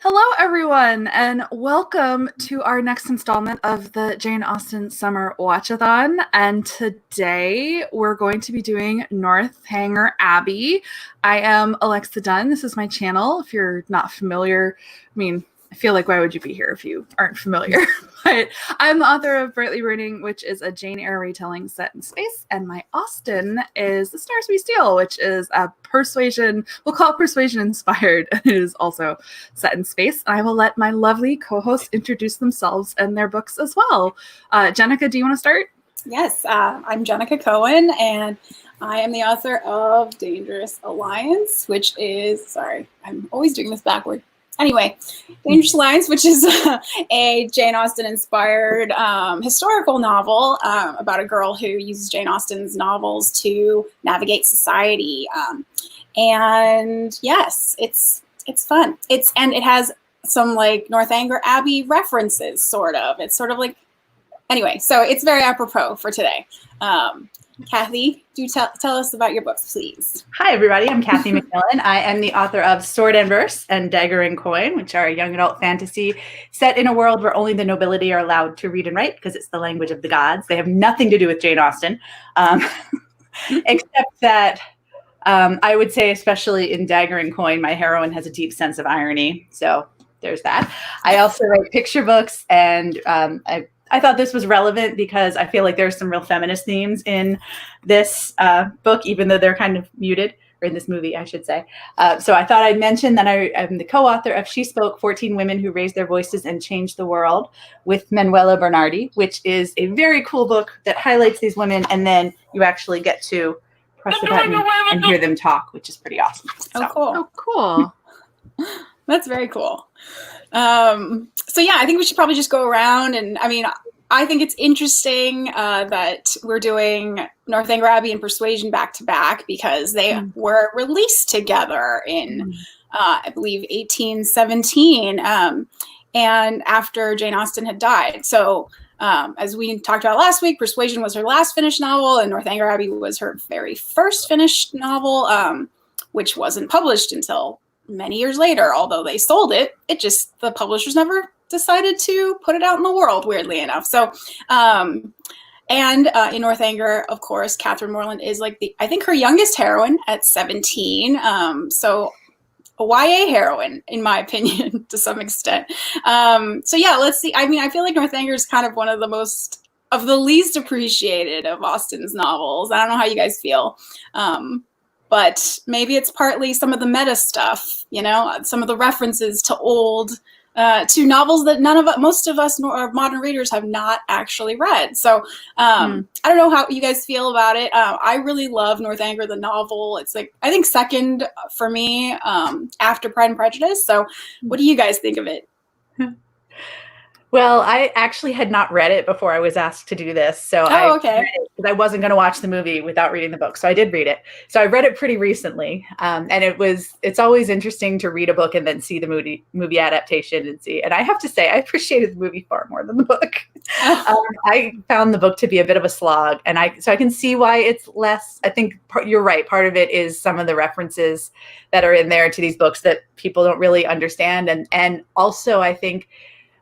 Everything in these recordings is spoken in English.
Hello, everyone, and welcome to our next installment of the Jane Austen Summer Watchathon. And today we're going to be doing Northanger Abbey. I am Alexa Dunn. This is my channel. If you're not familiar, I feel like why would you be here if you aren't familiar? But I'm the author of Brightly Burning, which is a Jane Eyre retelling set in space, and my Austen is The Stars We Steal, which is a persuasion, we'll call it persuasion inspired, and it is also set in space. And I will let my lovely co-hosts introduce themselves and their books as well. Jenica, do you want to start? Yes, I'm Jenica Cohen, and I am the author of Dangerous Alliance, which is, sorry, I'm always doing this backward. Anyway, Dangerous Alliance, which is a Jane Austen-inspired historical novel about a girl who uses Jane Austen's novels to navigate society. And yes, it's fun. And it has some like Northanger Abbey references, sort of. It's sort of like, anyway, so it's very apropos for today. Kathy, do tell us about your books, please. Hi, everybody. I'm Kathy MacMillan. I am the author of Sword and Verse and Dagger and Coin, which are a young adult fantasy set in a world where only the nobility are allowed to read and write because it's the language of the gods. They have nothing to do with Jane Austen, except that I would say, especially in Dagger and Coin, my heroine has a deep sense of irony. So there's that. I also write picture books, and I thought this was relevant because I feel like there's some real feminist themes in this book, even though they're kind of muted, or in this movie, I should say. So I thought I'd mention that I am the co-author of She Spoke, 14 Women Who Raised Their Voices and Changed the World with Manuela Bernardi, which is a very cool book that highlights these women, and then you actually get to press the button and hear them talk, which is pretty awesome. So. Oh, cool. That's very cool. So yeah, I think we should probably just go around, and I think it's interesting that we're doing Northanger Abbey and Persuasion back to back because they were released together in, I believe, 1817, and after Jane Austen had died. So as we talked about last week, Persuasion was her last finished novel, and Northanger Abbey was her very first finished novel, which wasn't published until many years later. Although they sold it, the publishers never decided to put it out in the world, weirdly enough. So, in Northanger, of course, Catherine Morland is I think her youngest heroine at 17. So a YA heroine, in my opinion, to some extent. So yeah, let's see. I feel like Northanger is kind of one of the least appreciated of Austen's novels. I don't know how you guys feel. But maybe it's partly some of the meta stuff, some of the references to novels that most of us modern readers have not actually read. So I don't know how you guys feel about it. I really love Northanger, the novel. It's I think second for me after Pride and Prejudice. So what do you guys think of it? Well, I actually had not read it before I was asked to do this. So okay. Because I wasn't going to watch the movie without reading the book. So I did read it. So I read it pretty recently. And it's always interesting to read a book and then see the movie adaptation and I have to say, I appreciated the movie far more than the book. I found the book to be a bit of a slog. And so I can see why it's less. I think you're right. Part of it is some of the references that are in there to these books that people don't really understand. And also, I think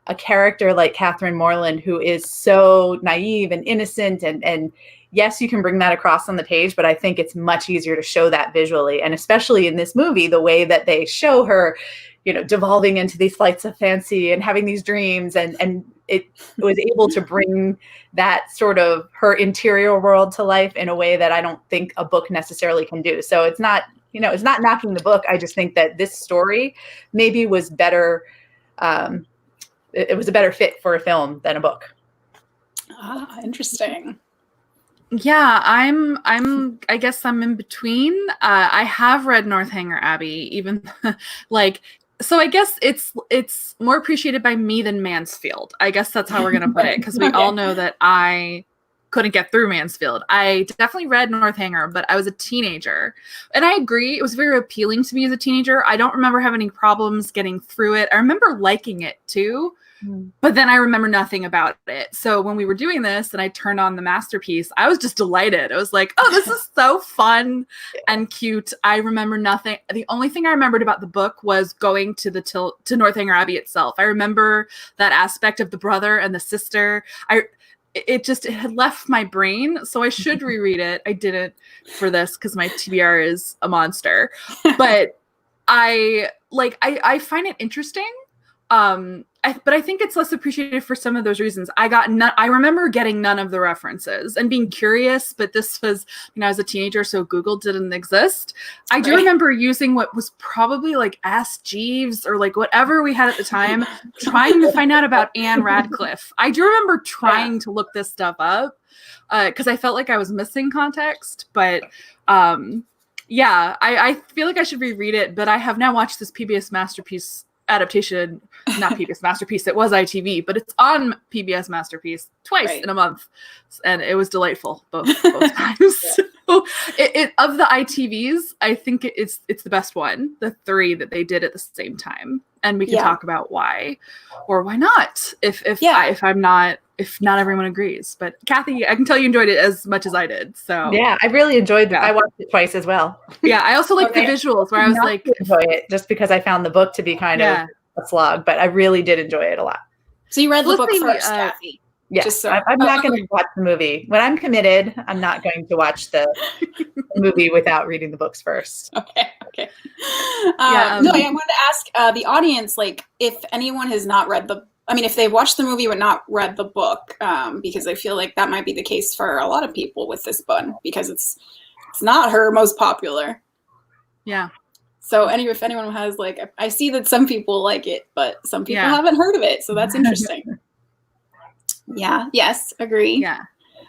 a character like Catherine Morland, who is so naive and innocent, and yes, you can bring that across on the page, but I think it's much easier to show that visually. And especially in this movie, the way that they show her, devolving into these flights of fancy and having these dreams, and it was able to bring that sort of her interior world to life in a way that I don't think a book necessarily can do. So it's not knocking the book. I just think that this story maybe was better. It was a better fit for a film than a book. Interesting. Yeah, I guess I'm in between. I have read Northanger Abbey, even so I guess it's more appreciated by me than Mansfield. I guess that's how we're going to put it. Because we all know that I couldn't get through Mansfield. I definitely read Northanger, but I was a teenager. And I agree, it was very appealing to me as a teenager. I don't remember having any problems getting through it. I remember liking it too, but then I remember nothing about it. So when we were doing this and I turned on the Masterpiece, I was just delighted. I was like, oh, this is so fun and cute. I remember nothing. The only thing I remembered about the book was going to to Northanger Abbey itself. I remember that aspect of the brother and the sister. It had left my brain, so I should reread it. I didn't for this because my TBR is a monster, but I find it interesting. But I think it's less appreciated for some of those reasons. I remember getting none of the references and being curious, but this was when I was a teenager, so Google didn't exist. I do remember using what was probably like Ask Jeeves or like whatever we had at the time, trying to find out about Anne Radcliffe. I do remember trying to look this stuff up because I felt like I was missing context, but yeah, I feel like I should reread it, but I have now watched this PBS Masterpiece adaptation, not PBS Masterpiece, it was ITV, but it's on PBS Masterpiece twice in a month, and it was delightful both times. So of the ITVs, I think it's the best one, the 3 that they did at the same time, and we can talk about why or why not if not everyone agrees. But Kathy, I can tell you enjoyed it as much as I did. So yeah, I really enjoyed it. I watched it twice as well. Yeah, I also like the visuals where I was like, enjoy it just because I found the book to be kind of a slog, but I really did enjoy it a lot. So you read the book first, Kathy? Yes, I'm not going to watch the movie. When I'm committed, I'm not going to watch the movie without reading the books first. Okay. I wanted to ask the audience, like, if anyone has not read if they've watched the movie but not read the book, because I feel like that might be the case for a lot of people with this one, because it's not her most popular. Yeah. So if anyone has, like, I see that some people like it, but some people haven't heard of it, so that's interesting. Yeah. Yes. Agree. Yeah.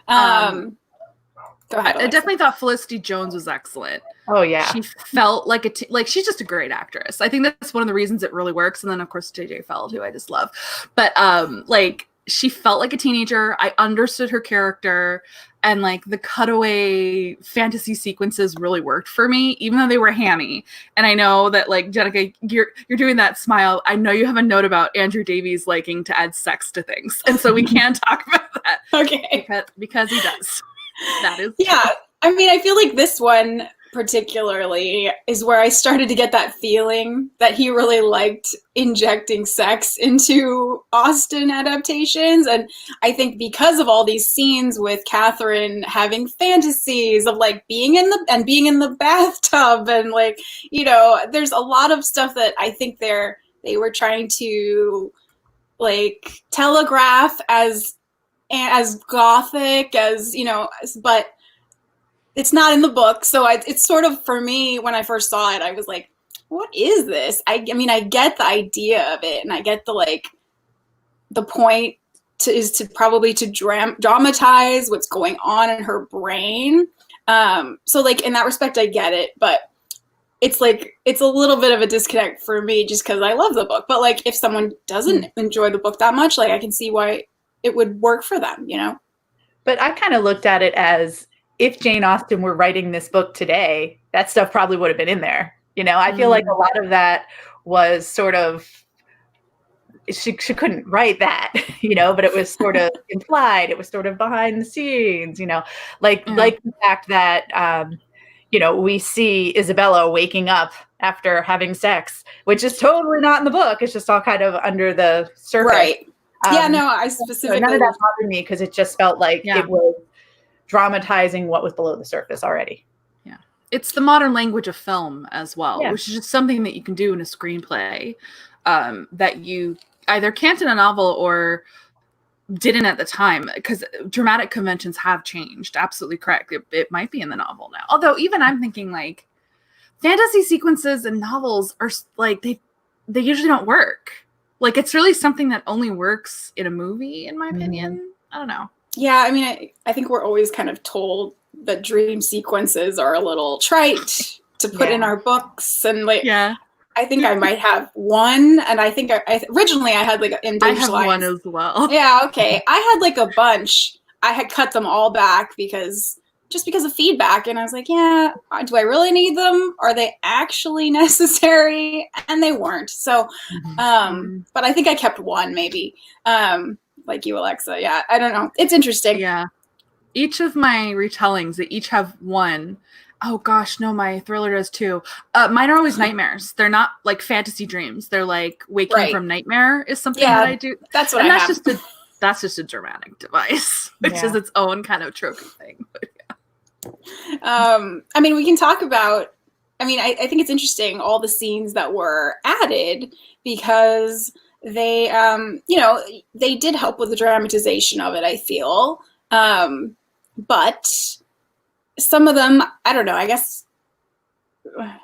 Go ahead. I definitely thought Felicity Jones was excellent. Oh yeah. She felt like she's just a great actress. I think that's one of the reasons it really works. And then of course JJ Feild, who I just love. But she felt like a teenager. I understood her character, and like the cutaway fantasy sequences really worked for me, even though they were hammy. And I know that, like, Jenica, you're doing that smile. I know you have a note about Andrew Davies liking to add sex to things, and so we can talk about that. Okay, because he does. That is true. I feel like this one particularly is where I started to get that feeling that he really liked injecting sex into Austen adaptations. And I think because of all these scenes with Katharine having fantasies of like being in the bathtub, and like, there's a lot of stuff that I think they were trying to like telegraph as Gothic, but it's not in the book. So it's sort of, for me, when I first saw it, I was like, what is this? I get the idea of it, and I get the point is to probably to dramatize what's going on in her brain. So like in that respect, I get it, but it's like, it's a little bit of a disconnect for me just because I love the book. But like, if someone doesn't enjoy the book that much, like, I can see why it would work for them, But I kind of looked at it as, if Jane Austen were writing this book today, that stuff probably would have been in there. I feel like a lot of that was sort of, she couldn't write that, but it was sort of implied. It was sort of behind the scenes, like the fact that, we see Isabella waking up after having sex, which is totally not in the book. It's just all kind of under the surface. Right. I specifically. So none of that bothered me because it just felt like it was dramatizing what was below the surface already. Yeah. It's the modern language of film as well, which is just something that you can do in a screenplay that you either can't in a novel or didn't at the time, because dramatic conventions have changed. Absolutely correct. It might be in the novel now. Although even I'm thinking like fantasy sequences in novels are like, they usually don't work. Like, it's really something that only works in a movie, in my opinion. I don't know. Yeah, I think we're always kind of told that dream sequences are a little trite to put in our books, and like, I think I might have one, and I think originally I had like in I have one as well. Yeah, okay. I had like a bunch. I had cut them all back because of feedback. And I was like, yeah, do I really need them? Are they actually necessary? And they weren't. So, but I think I kept one maybe, like you, Alexa. Yeah, I don't know. It's interesting. Yeah. Each of my retellings, they each have one. Oh gosh, no, my thriller does too. Mine are always nightmares. They're not like fantasy dreams. They're like waking from nightmare is something that I do. That's what and I that's have. That's just a dramatic device, which is its own kind of trophy thing. But I mean, we can talk about, I mean, I think it's interesting, all the scenes that were added, because they, you know, they did help with the dramatization of it, I feel. But some of them, I don't know, I guess,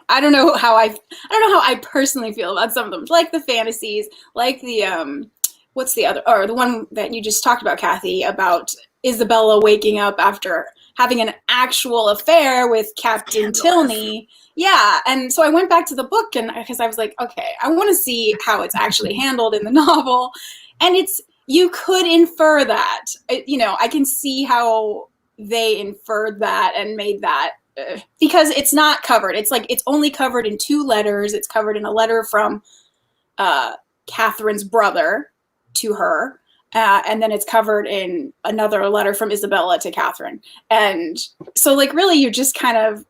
I don't know how I personally feel about some of them, like the fantasies, like the, what's the other, or the one that you just talked about, Kathy, about Isabella waking up after having an actual affair with Captain Tilney. Yeah, and so I went back to the book, and because I was like, okay, I want to see how it's actually handled in the novel, and you could infer that. You know, I can see how they inferred that and made that, because it's not covered. It's like, it's only covered in 2 letters. It's covered in a letter from Catherine's brother to her, and then it's covered in another letter from Isabella to Katharine. And so, like, really, you just kind of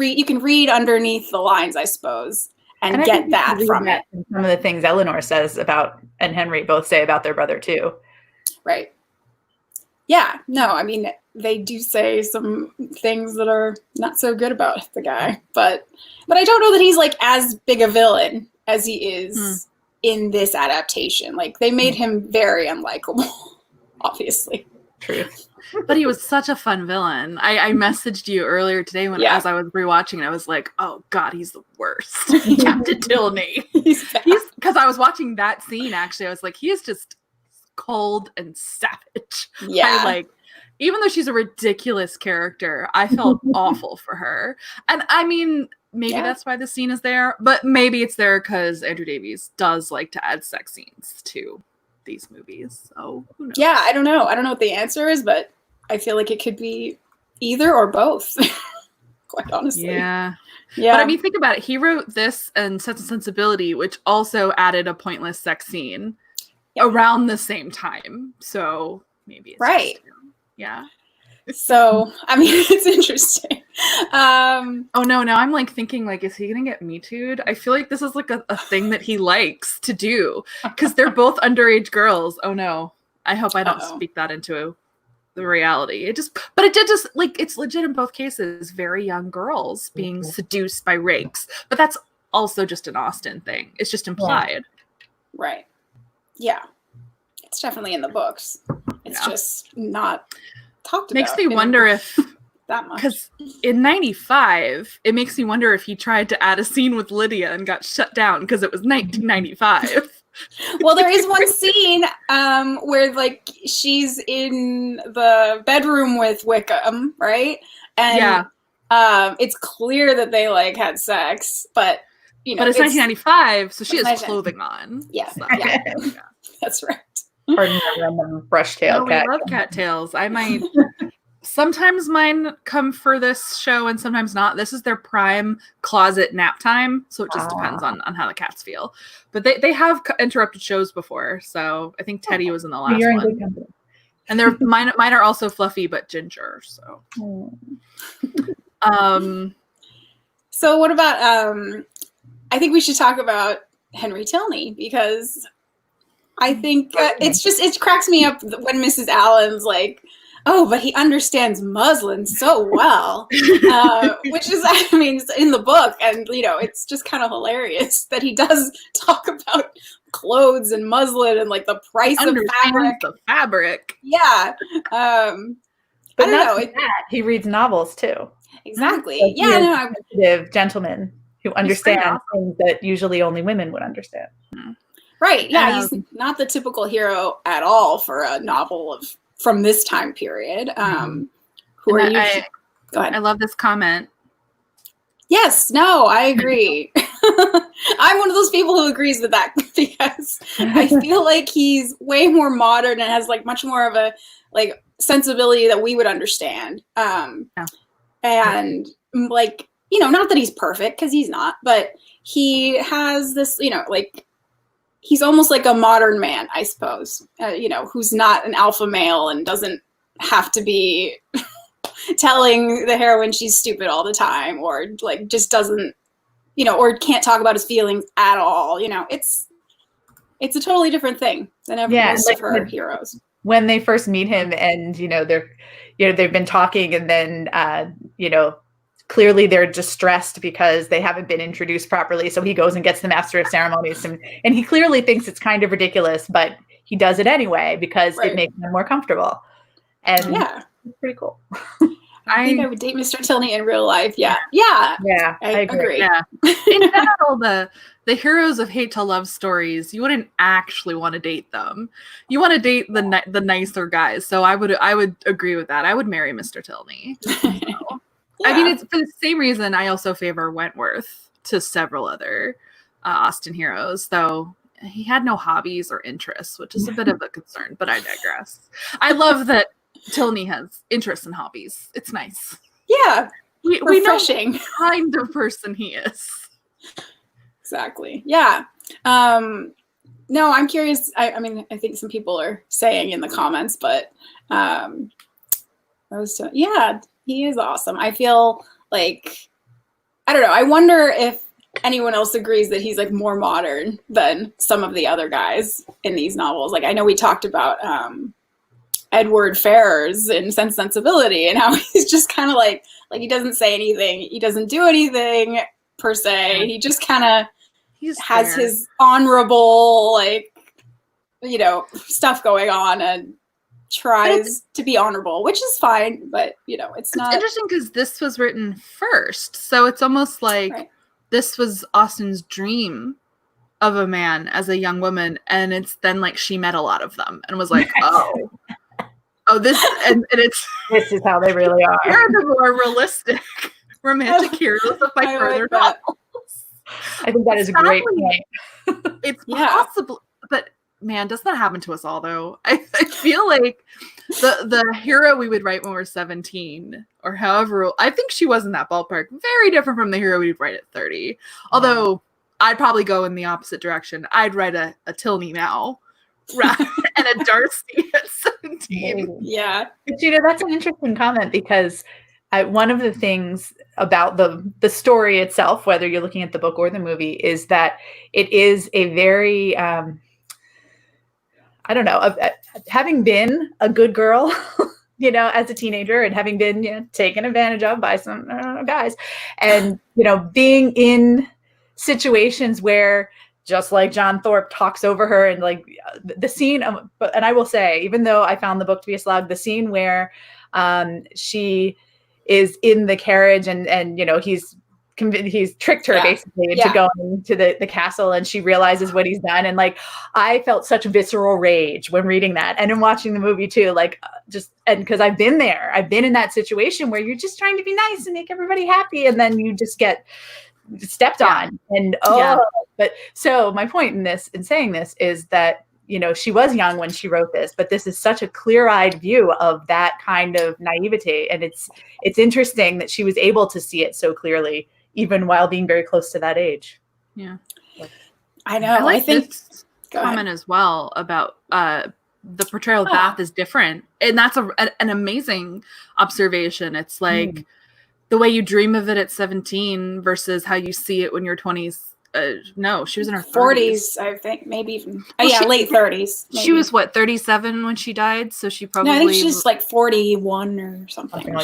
you can read underneath the lines, I suppose, and get that from it. Some of the things Eleanor says about, and Henry both say about their brother too. Right. Yeah, no, I mean, they do say some things that are not so good about the guy, but I don't know that he's like as big a villain as he is in this adaptation. Like, they made him very unlikable, obviously. True. But he was such a fun villain. I messaged you earlier today as I was rewatching, and I was like, oh god, he's the worst. Captain Tilney. Because I was watching that scene, actually, I was like, he is just cold and savage. Yeah. Even though she's a ridiculous character, I felt awful for her. And I mean, maybe that's why the scene is there, but maybe it's there because Andrew Davies does like to add sex scenes to these movies. So who knows? Yeah, I don't know. I don't know what the answer is, but I feel like it could be either or both. Quite honestly. Yeah. Yeah. But I mean, think about it. He wrote this and Sense and Sensibility, which also added a pointless sex scene around the same time. So maybe it's right. Yeah. So, I mean, it's interesting. Oh no, now I'm like thinking, like, is he gonna get Me Too'd? I feel like this is like a thing that he likes to do because they're both underage girls. Oh no. I hope I don't speak that into the reality. But it did just, like, it's legit in both cases. Very young girls being seduced by rakes. But that's also just an Austen thing. It's just implied. Right. Yeah. It's definitely in the books. It's just not talked about. Makes me wonder if that much. Because in 95, it makes me wonder if he tried to add a scene with Lydia and got shut down because it was 1995. Well, there is one scene where, like, she's in the bedroom with Wickham, right? And it's clear that they, like, had sex, but, you know. But it's 1995, so she has clothing on. Yeah, so. yeah. That's right. Pardon my random brush tail cat. We love cattails. I might... Sometimes mine come for this show and sometimes not. This is their prime closet nap time, so it just depends on how the cats feel. But they have interrupted shows before, so I think Teddy was in the last You're in one. good company. And mine are also fluffy but ginger. So, so what about? I think we should talk about Henry Tilney, because I think it cracks me up when Mrs. Allen's like, oh, but he understands muslin so well, which is, I mean, it's in the book, and, you know, it's just kind of hilarious that he does talk about clothes and muslin and, like, the price of fabric. The fabric. Yeah. But I don't know. He reads novels too. Exactly. Like, yeah. No. I'm sensitive gentleman who understands things that usually only women would understand. Right. Yeah. He's not the typical hero at all for a novel from this time period. Who are you? Go ahead. I love this comment. Yes, no, I agree. I'm one of those people who agrees with that, because I feel like he's way more modern and has, like, much more of a, like, sensibility that we would understand. And like, you know, not that he's perfect, because he's not, but he has this, you know, like, he's almost like a modern man, I suppose, you know, who's not an alpha male and doesn't have to be telling the heroine she's stupid all the time, or like just doesn't, you know, or can't talk about his feelings at all. You know, it's a totally different thing than most of her heroes. When they first meet him, and they've been talking, and then clearly they're distressed because they haven't been introduced properly. So he goes and gets the master of ceremonies, and he clearly thinks it's kind of ridiculous, but he does it anyway because it makes him more comfortable. And it's pretty cool. I think I would date Mr. Tilney in real life. Yeah, I agree. Yeah. In general, the heroes of hate to love stories, you wouldn't actually want to date them. You want to date the nicer guys. So I would agree with that. I would marry Mr. Tilney. So. I mean, it's for the same reason I also favor Wentworth to several other Austen heroes, though he had no hobbies or interests, which is a bit of a concern, but I digress. I love that Tilney has interests and hobbies. It's nice. Yeah. We know what kind of person he is. Exactly. Yeah. No, I'm curious. I mean, I think some people are saying in the comments, but he is awesome. I feel like, I don't know. I wonder if anyone else agrees that he's like more modern than some of the other guys in these novels. Like, I know we talked about Edward Ferrars in Sense and Sensibility, and how he's just kind of like he doesn't say anything, he doesn't do anything per se. He just kind of has his honorable, like, you know, stuff going on and tries to be honorable, which is fine, but you know, it's not interesting because this was written first, so it's almost like this was Austen's dream of a man as a young woman, and it's then like she met a lot of them and was like, this is how they really are. Here are the more realistic romantic heroes of my further novels. I think that is a great point. It's possible, but man, doesn't that happen to us all though? I feel like the hero we would write when we're 17 or however, I think she was in that ballpark. Very different from the hero we'd write at 30. Although I'd probably go in the opposite direction. I'd write a Tilney now and a Darcy at 17. Yeah. But that's an interesting comment, because one of the things about the story itself, whether you're looking at the book or the movie, is that it is a very I don't know, having been a good girl, you know, as a teenager, and having been taken advantage of by some guys, and, you know, being in situations where, just like John Thorpe talks over her, and like the scene of, and I will say, even though I found the book to be a slog, the scene where she is in the carriage and you know, he's tricked her basically into going to the castle, and she realizes what he's done. And like, I felt such visceral rage when reading that, and in watching the movie too, like because I've been there. I've been in that situation where you're just trying to be nice and make everybody happy, and then you just get stepped on. And but so my point in saying this is that, you know, she was young when she wrote this, but this is such a clear-eyed view of that kind of naivete. And it's interesting that she was able to see it so clearly, even while being very close to that age. Yeah. I know. I think this comment as well about the portrayal of Bath is different. And that's an amazing observation. It's like the way you dream of it at 17 versus how you see it when you're 20s. No, she was in her 40s, I think, maybe even. Late 30s. Maybe. She was 37 when she died, so she probably. No, I think she's like 41 or something.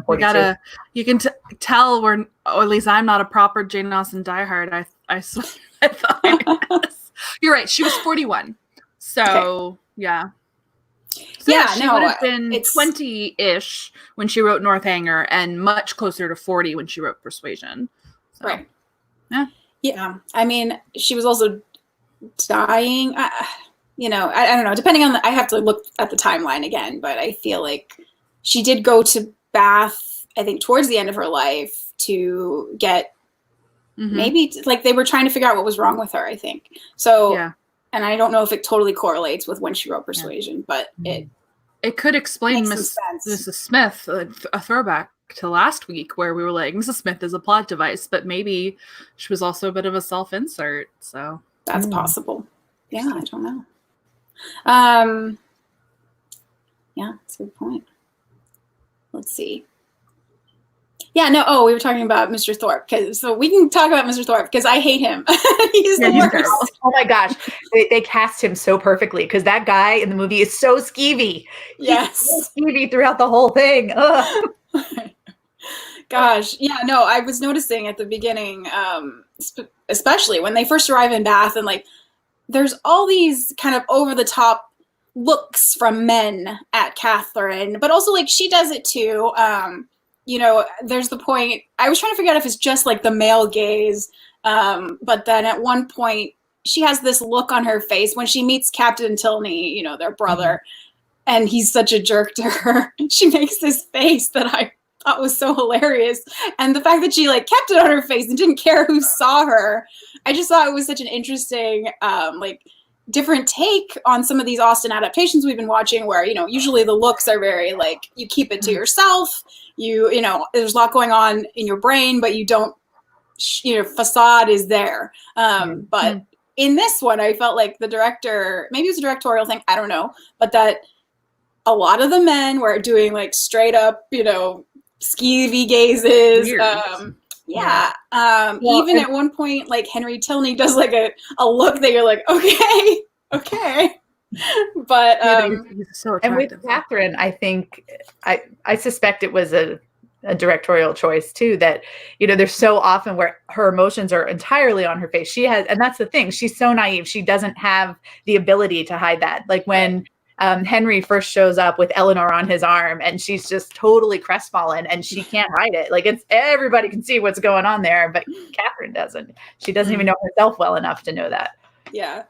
We gotta. You can tell we're, or at least I'm not a proper Jane Austen diehard. I thought I was. You're right. She was 41. So yeah. So she would have been 20-ish when she wrote Northanger, and much closer to 40 when she wrote Persuasion. So. Right. Yeah. I mean, she was also dying. You know, I don't know. Depending on I have to look at the timeline again, but I feel like she did go to Bath, I think, towards the end of her life to get maybe like they were trying to figure out what was wrong with her, I think. So, and I don't know if it totally correlates with when she wrote Persuasion, but it could explain Makes some sense. Mrs. Smith, a throwback to last week where we were like, Mrs. Smith is a plot device, but maybe she was also a bit of a self-insert. So that's possible. Yeah, I don't know. Yeah, that's a good point. Let's see. Yeah, no. Oh, we were talking about Mr. Thorpe, so we can talk about Mr. Thorpe because I hate him. He's the worst. Oh my gosh, they cast him so perfectly because that guy in the movie is so skeevy. Yes, he's so skeevy throughout the whole thing. Gosh, yeah. No, I was noticing at the beginning, especially when they first arrive in Bath, and like, there's all these kind of over the top looks from men at Katharine, but also like she does it too. You know, there's the point, I was trying to figure out if it's just like the male gaze, but then at one point she has this look on her face when she meets Captain Tilney, you know, their brother, and he's such a jerk to her. She makes this face that I thought was so hilarious. And the fact that she like kept it on her face and didn't care who saw her, I just thought it was such an interesting, like, different take on some of these Austen adaptations we've been watching where, you know, usually the looks are very like, you keep it to yourself, you know, there's a lot going on in your brain, but you don't, you know, facade is there. But in this one, I felt like the director, maybe it was a directorial thing, I don't know, but that a lot of the men were doing like straight up, you know, skeevy gazes. Yeah. Even at one point, like Henry Tilney does like a look that you're like, okay. But he's so and with Katharine, I think I suspect it was a directorial choice too, that, you know, there's so often where her emotions are entirely on her face. She has, and that's the thing, she's so naive. She doesn't have the ability to hide that. Like when Henry first shows up with Eleanor on his arm and she's just totally crestfallen and she can't hide it. Like it's, everybody can see what's going on there, but Katharine doesn't. She doesn't even know herself well enough to know that. Yeah.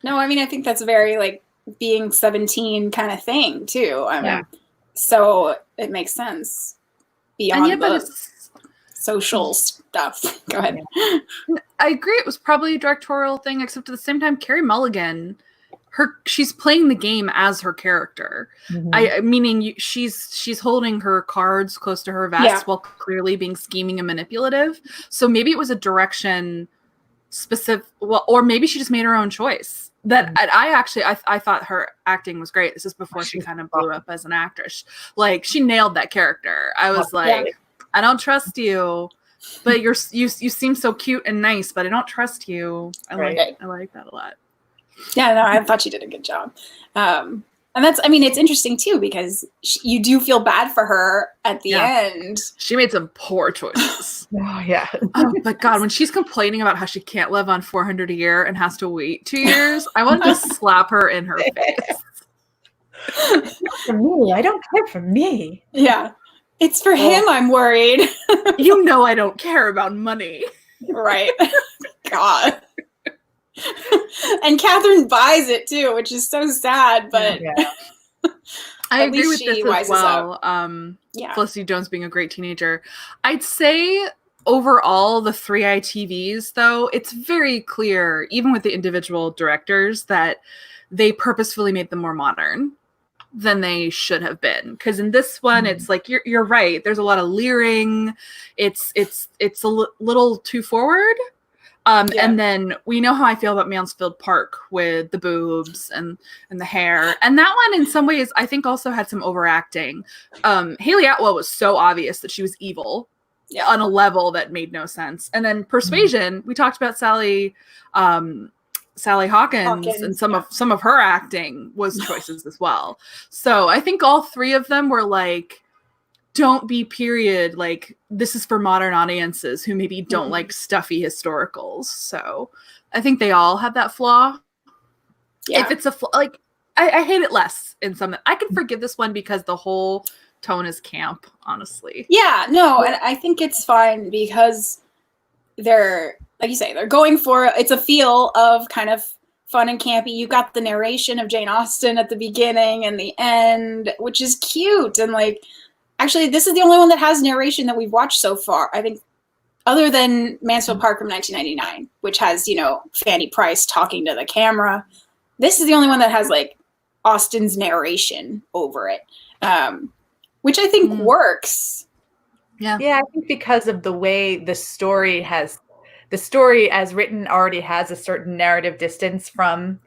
No, I mean, I think that's very like being 17 kind of thing too. I mean, so it makes sense beyond the social stuff. Go ahead. I agree. It was probably a directorial thing, except at the same time, Carey Mulligan, she's playing the game as her character. Meaning she's holding her cards close to her vest while clearly being scheming and manipulative. So maybe it was a direction specific, well, or maybe she just made her own choice. That I thought her acting was great. This is before she kind of blew up as an actress. Like she nailed that character. I was like, I don't trust you, but you seem so cute and nice, but I don't trust you. I like that a lot. Yeah, no, I thought she did a good job. And that's, I mean, it's interesting too, because you do feel bad for her at the end. She made some poor choices. Oh, but God, when she's complaining about how she can't live on $400 a year and has to wait 2 years, I want to slap her in her face. For me, I don't care for me. Yeah. It's for him I'm worried. You know I don't care about money. Right. God. And Katharine buys it too, which is so sad, but I agree with this as well. Felicity Jones being a great teenager. I'd say overall, the 3 ITVs, though, it's very clear, even with the individual directors, that they purposefully made them more modern than they should have been. Because in this one, it's like you're right. There's a lot of leering. It's a little too forward. And then we know how I feel about Mansfield Park with the boobs and the hair. And that one, in some ways, I think also had some overacting. Haley Atwell was so obvious that she was evil on a level that made no sense. And then Persuasion, we talked about Sally Hawkins and some of her acting was choices as well. So I think all 3 of them were like, don't be period, like this is for modern audiences who maybe don't like stuffy historicals. So I think they all have that flaw. If it's a flaw, like I hate it less in some. I can forgive this one because the whole tone is camp, honestly. Yeah, no, and I think it's fine because they're, like you say, they're going for, it's a feel of kind of fun and campy. You got the narration of Jane Austen at the beginning and the end, which is cute. And like, actually, this is the only one that has narration that we've watched so far, I think, other than Mansfield Park from 1999, which has, you know, Fanny Price talking to the camera. This is the only one that has like Austen's narration over it, which I think works. Yeah. Yeah, I think because of the way the story as written already has a certain narrative distance from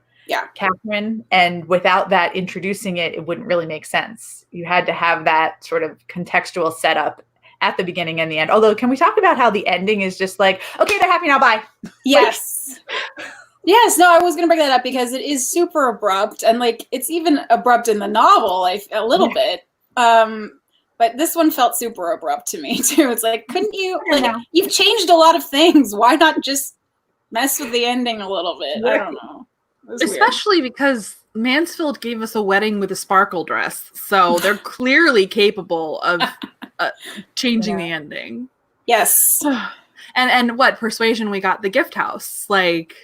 Katharine, and without that introducing it, it wouldn't really make sense. You had to have that sort of contextual setup at the beginning and the end. Although, can we talk about how the ending is just like, okay, they're happy now, bye. Yes. Yes, no, I was going to bring that up because it is super abrupt, and like it's even abrupt in the novel a little bit. But this one felt super abrupt to me too. It's like, couldn't you, like, you've changed a lot of things. Why not just mess with the ending a little bit? I don't know. Especially because Mansfield gave us a wedding with a sparkle dress, so they're clearly capable of changing the ending. Yes. And what Persuasion, we got the gift house, like,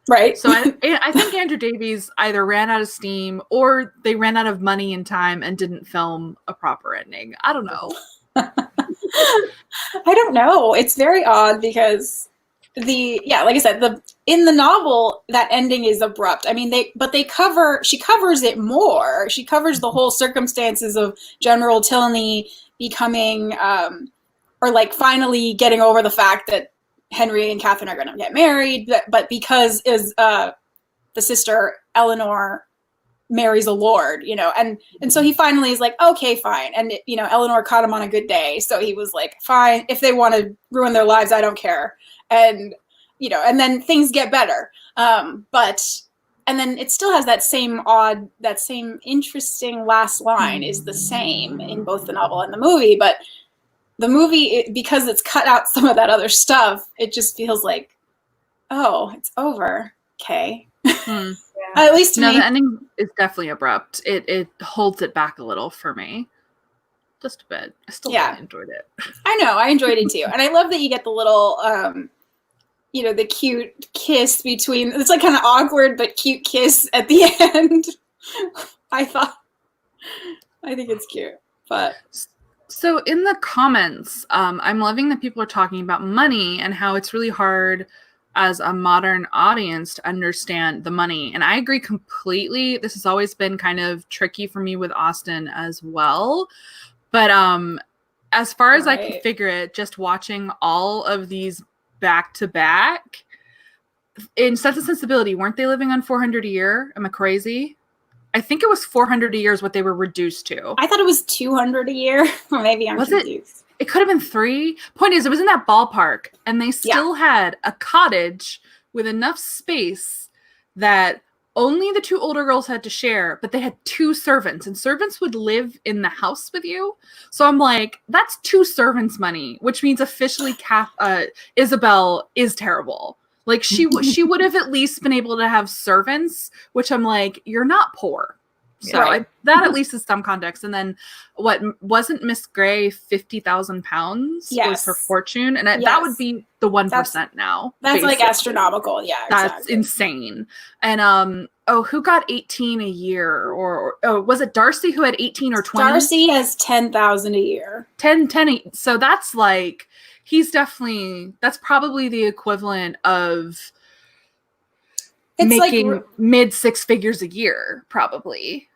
right. So I think Andrew Davies either ran out of steam or they ran out of money and time and didn't film a proper ending. I don't know. I don't know. It's very odd because like I said, in the novel that ending is abrupt. I mean, she covers it more. She covers the whole circumstances of General Tilney becoming or like finally getting over the fact that Henry and Katharine are going to get married, but because the sister Eleanor marries a lord, and so he finally is like, okay, fine. And Eleanor caught him on a good day, so he was like, fine, if they want to ruin their lives, I don't care. And and then things get better, and then it still has that same interesting last line is the same in both the novel and the movie, but the movie, because it's cut out some of that other stuff, it just feels like, oh, it's over. Okay. At least to me. The ending is definitely abrupt. It holds it back a little for me. Just a bit. I still really enjoyed it. I know. I enjoyed it too. And I love that you get the little, the cute kiss between, it's like kind of awkward, but cute kiss at the end. I think it's cute, but. So in the comments, I'm loving that people are talking about money and how it's really hard as a modern audience to understand the money. And I agree completely. This has always been kind of tricky for me with Austen as well. But as far as I could figure it, just watching all of these back to back, in Sense and Sensibility, weren't they living on $400 a year? Am I crazy? I think it was $400 a year is what they were reduced to. I thought it was $200 a year. Maybe I'm confused. It could have been $300. Point is, it was in that ballpark, and they still had a cottage with enough space that only the two older girls had to share, but they had 2 servants, and servants would live in the house with you. So I'm like, that's 2 servants' money, which means officially Isabel is terrible. Like, she would have at least been able to have servants, which I'm like, you're not poor. So that at least is some context. And then wasn't Miss Grey £50,000 was her fortune? And that would be the 1% now. That's basically like astronomical. Yeah, that's insane. And who got 18 a year? Or was it Darcy who had 18 or 20? Darcy has 10,000 a year. 10. So that's like, that's probably the equivalent of making like, mid 6 figures a year, probably.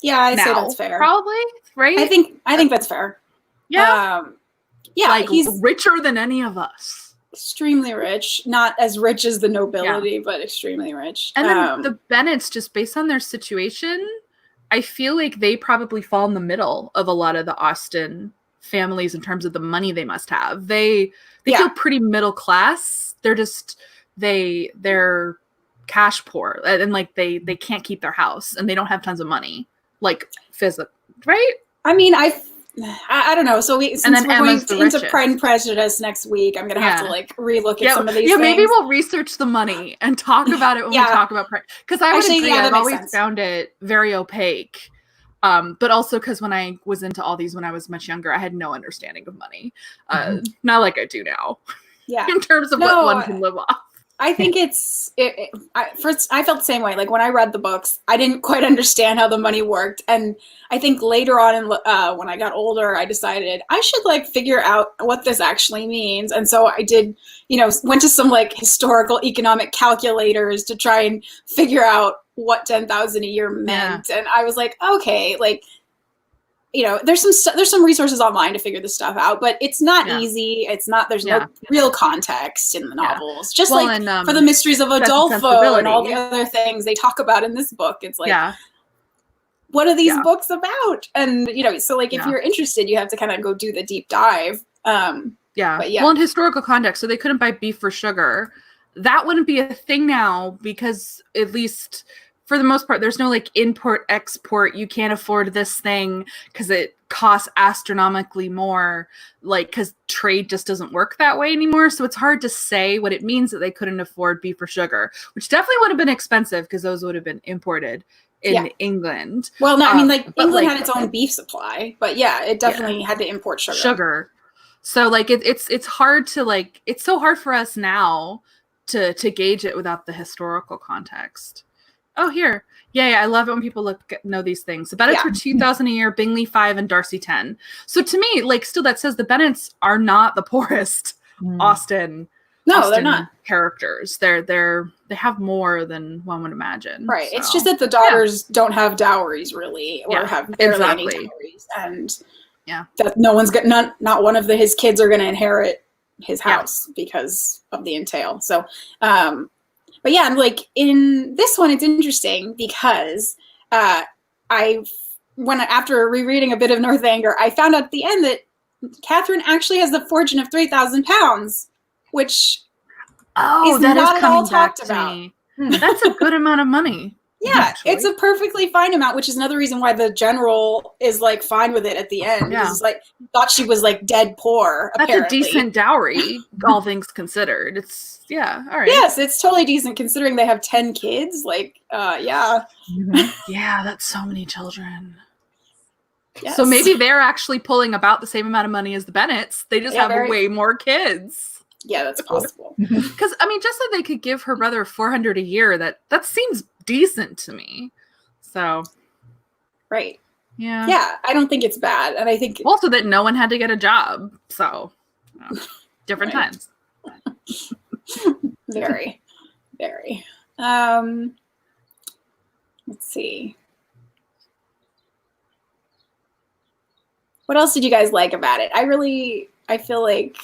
Yeah, I'd say that's fair. Probably, right? I think that's fair. Yeah. Like he's richer than any of us. Extremely rich. Not as rich as the nobility, but extremely rich. And then the Bennets, just based on their situation, I feel like they probably fall in the middle of a lot of the Austen families in terms of the money they must have. They feel pretty middle class. They're just they're cash poor, and like they can't keep their house, and they don't have tons of money, like physical, right? I mean, I don't know. So since we're going into Pride and Prejudice next week, I'm gonna have to like relook at some of these things. Maybe we'll research the money and talk about it when we talk about Pride, because I would agree. I've always found it very opaque. But also because when I was into all these when I was much younger, I had no understanding of money. Not like I do now. Yeah. In terms of what one can live off. I think first I felt the same way. Like when I read the books, I didn't quite understand how the money worked. And I think later on when I got older, I decided I should like figure out what this actually means. And so I did, went to some like historical economic calculators to try and figure out what 10,000 a year meant. And I was like, okay, like, you know, there's some resources online to figure this stuff out, but it's not easy. It's not, there's no real context in the novels. Just like for the Mysteries of Udolpho and all the other things they talk about in this book, it's like, what are these books about? And, you know, so like if you're interested, you have to kind of go do the deep dive. But well, in historical context, so they couldn't buy beef for sugar. That wouldn't be a thing now because, at least for the most part, there's no like import export. You can't afford this thing because it costs astronomically more, like, because trade just doesn't work that way anymore. So it's hard to say what it means that they couldn't afford beef or sugar, which definitely would have been expensive because those would have been imported in England. Well, no, I mean, like, England had its own beef supply, but it definitely had to import sugar. So like it's hard to, like, it's so hard for us now to gauge it without the historical context. Oh, here. Yeah, I love it when people know these things. The Bennets were 2,000 a year, Bingley 5, and Darcy 10. So to me, like, still that says the Bennets are not the poorest Austen. No, they're not characters. They have more than one would imagine. Right. So. It's just that the daughters don't have dowries really, or have barely any dowries, and that no one's not one of his kids are going to inherit his house because of the entail. So, but yeah, like in this one, it's interesting because after rereading a bit of Northanger, I found out at the end that Katharine actually has the fortune of £3,000, which is not at all talked about. That's a good amount of money. Yeah, it's a perfectly fine amount, which is another reason why the general is like fine with it at the end. Yeah. It's like thought she was like dead poor. That's apparently a decent dowry, all things considered. It's all right. Yes, it's totally decent considering they have 10 kids. Like, yeah, that's so many children. Yes. So maybe they're actually pulling about the same amount of money as the Bennets. They just have way more kids. Yeah, that's possible. Because I mean, just that they could give her brother $400 a year, that seems decent to me. So, right. Yeah, I don't think it's bad, and I think also that no one had to get a job. So, different times. Very, very. Let's see. What else did you guys like about it? I feel like.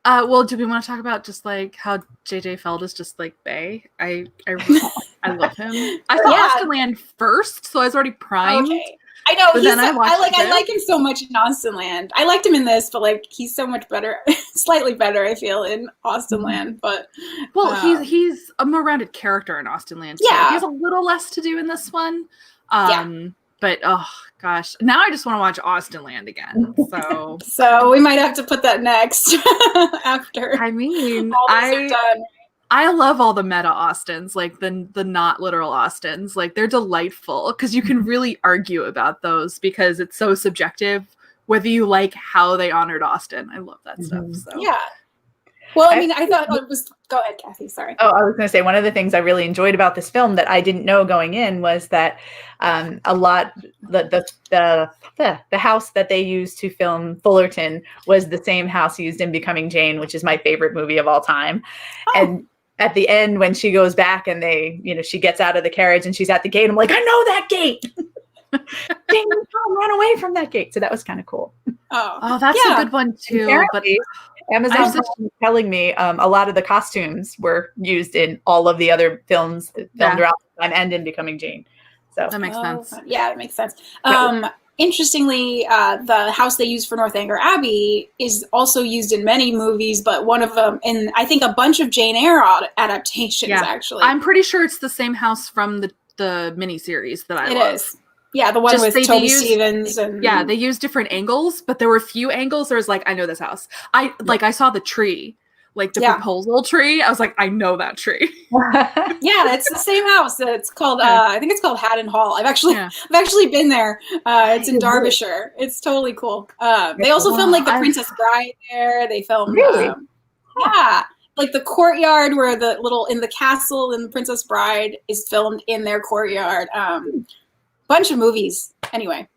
Well, do we want to talk about just like how J.J. Feild is just like Bay? I love him. I saw Austenland first, so I was already primed. Okay. I know. I like him so much in Austenland. I liked him in this, but like he's so much better, slightly better, I feel, in Austenland. But he's a more rounded character in Austenland. Too. Yeah, he has a little less to do in this one. But oh gosh, now I just want to watch Austenland again. So we might have to put that next after. I mean, I love all the meta Austens, like the not literal Austens. Like they're delightful because you can really argue about those because it's so subjective whether you like how they honored Austen. I love that stuff. So. Yeah. Well, I mean, I thought it was. Go ahead, Kathy. Sorry. Oh, I was going to say one of the things I really enjoyed about this film that I didn't know going in was that a lot the house that they used to film Fullerton was the same house used in Becoming Jane, which is my favorite movie of all time. Oh. And at the end, when she goes back and she gets out of the carriage and she's at the gate, I'm like, I know that gate. Jane, run away from that gate. So that was kind of cool. Oh, that's a good one too. Apparently, but Amazon was telling me a lot of the costumes were used in all of the other films filmed around the time and in Becoming Jane. So that makes sense. Yeah, it makes sense. Interestingly, the house they used for Northanger Abbey is also used in many movies, but one of them in, I think, a bunch of Jane Eyre adaptations, actually. I'm pretty sure it's the same house from the miniseries that I love. It is. Yeah, the one with Toby Stevens. Yeah, they used different angles, but there were a few angles. There was like, I know this house. I saw the tree, like the proposal tree. I was like, I know that tree. Yeah, it's the same house. It's called, I think it's called Haddon Hall. I've actually been there. It's in Derbyshire. It's totally cool. They also filmed like the Princess Bride there. They filmed, like the courtyard where in the castle in the Princess Bride is filmed in their courtyard. Bunch of movies. Anyway,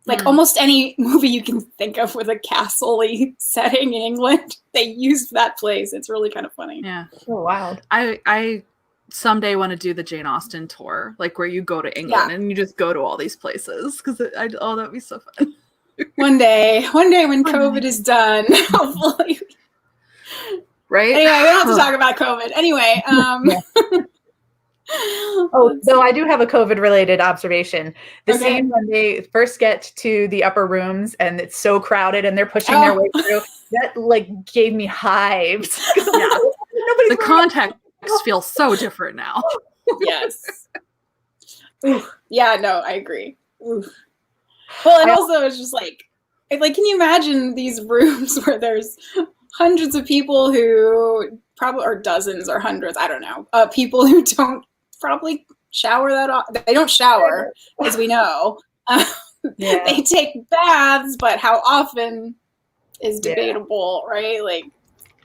like almost any movie you can think of with a castle-y setting in England, they used that place. It's really kind of funny. Yeah. So wild. I someday want to do the Jane Austen tour, like where you go to England and you just go to all these places, because that'd be so fun. One day when COVID is done, hopefully. Right? Anyway, we don't have to talk about COVID. Anyway, Oh, so I do have a COVID-related observation. The scene when they first get to the upper rooms and it's so crowded and they're pushing their way through, that like gave me hives. The context feels so different now. Yes. Yeah, no, I agree. Oof. Well, and also it's just like, can you imagine these rooms where there's hundreds of people who probably, or dozens or hundreds, I don't know, people who don't probably shower that often. They don't shower, as we know. They take baths, but how often is debatable, right? Like,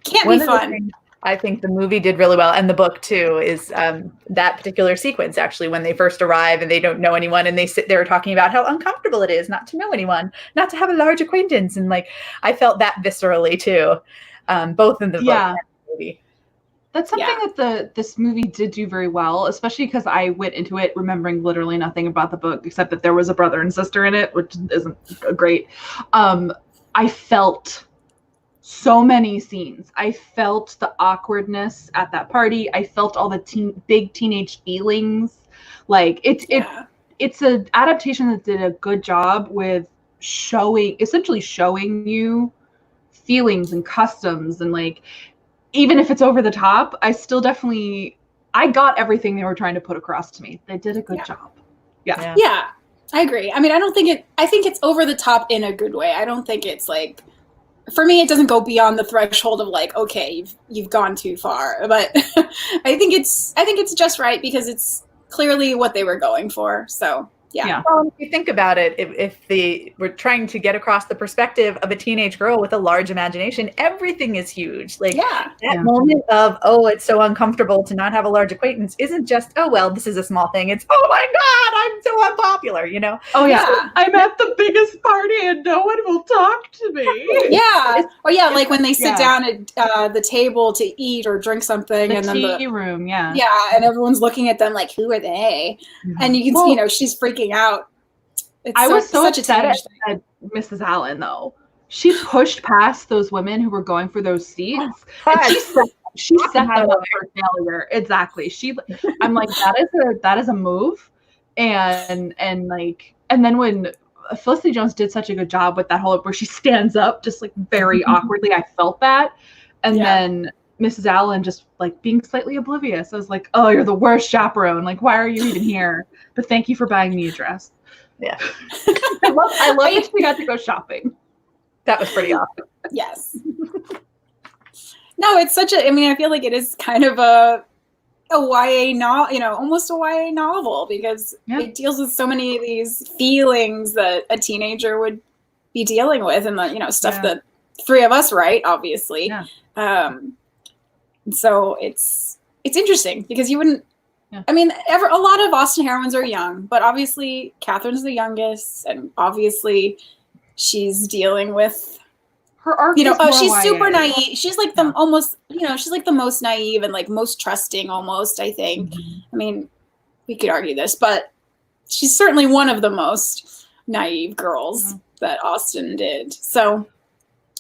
can't be fun. I think the movie did really well, and the book too, is that particular sequence, actually, when they first arrive and they don't know anyone and they sit there talking about how uncomfortable it is not to know anyone, not to have a large acquaintance. And like, I felt that viscerally too, both in the book and the movie. That's something that this movie did do very well, especially because I went into it remembering literally nothing about the book except that there was a brother and sister in it, which isn't great. I felt so many scenes. I felt the awkwardness at that party. I felt all the big teenage feelings. Like it's an adaptation that did a good job with essentially showing you feelings and customs, and like, even if it's over the top, I got everything they were trying to put across to me. They did a good job. Yeah, I agree. I mean, I think it's over the top in a good way. I don't think it's like, for me, it doesn't go beyond the threshold of like, okay, you've gone too far. But I think it's just right because it's clearly what they were going for. So yeah. Well, if you think about it, if we're trying to get across the perspective of a teenage girl with a large imagination, everything is huge. Like that moment of, it's so uncomfortable to not have a large acquaintance isn't just, this is a small thing. It's, oh my God, I'm so unpopular, you know? Oh yeah. I'm at the biggest party and no one will talk to me. Yeah. Like when they sit down at the table to eat or drink something, and then the tea room, and everyone's looking at them like, who are they? Mm-hmm. And you can see, she's freaking out. I was so upset at Mrs. Allen, though. She pushed past those women who were going for those seats, and she set them up for failure. Exactly. I'm like, that is a move, and then when Felicity Jones did such a good job with that whole where she stands up just like very awkwardly, I felt that, and then Mrs. Allen just like being slightly oblivious. I was like, oh, you're the worst chaperone. Like, why are you even here? But thank you for buying me a dress. Yeah. I love that we got to go shopping. That was pretty awesome. Yes. No, it's I feel like it is kind of a YA novel, almost a YA novel, because it deals with so many of these feelings that a teenager would be dealing with, and stuff that three of us write, obviously. Yeah. So it's interesting because you wouldn't. Yeah. I mean, a lot of Austen heroines are young, but obviously Katharine's the youngest, and obviously she's dealing with her arc. She's super naive. She's like the almost, she's like the most naive and like most trusting, almost. I think. Mm-hmm. I mean, we could argue this, but she's certainly one of the most naive girls that Austen did. So,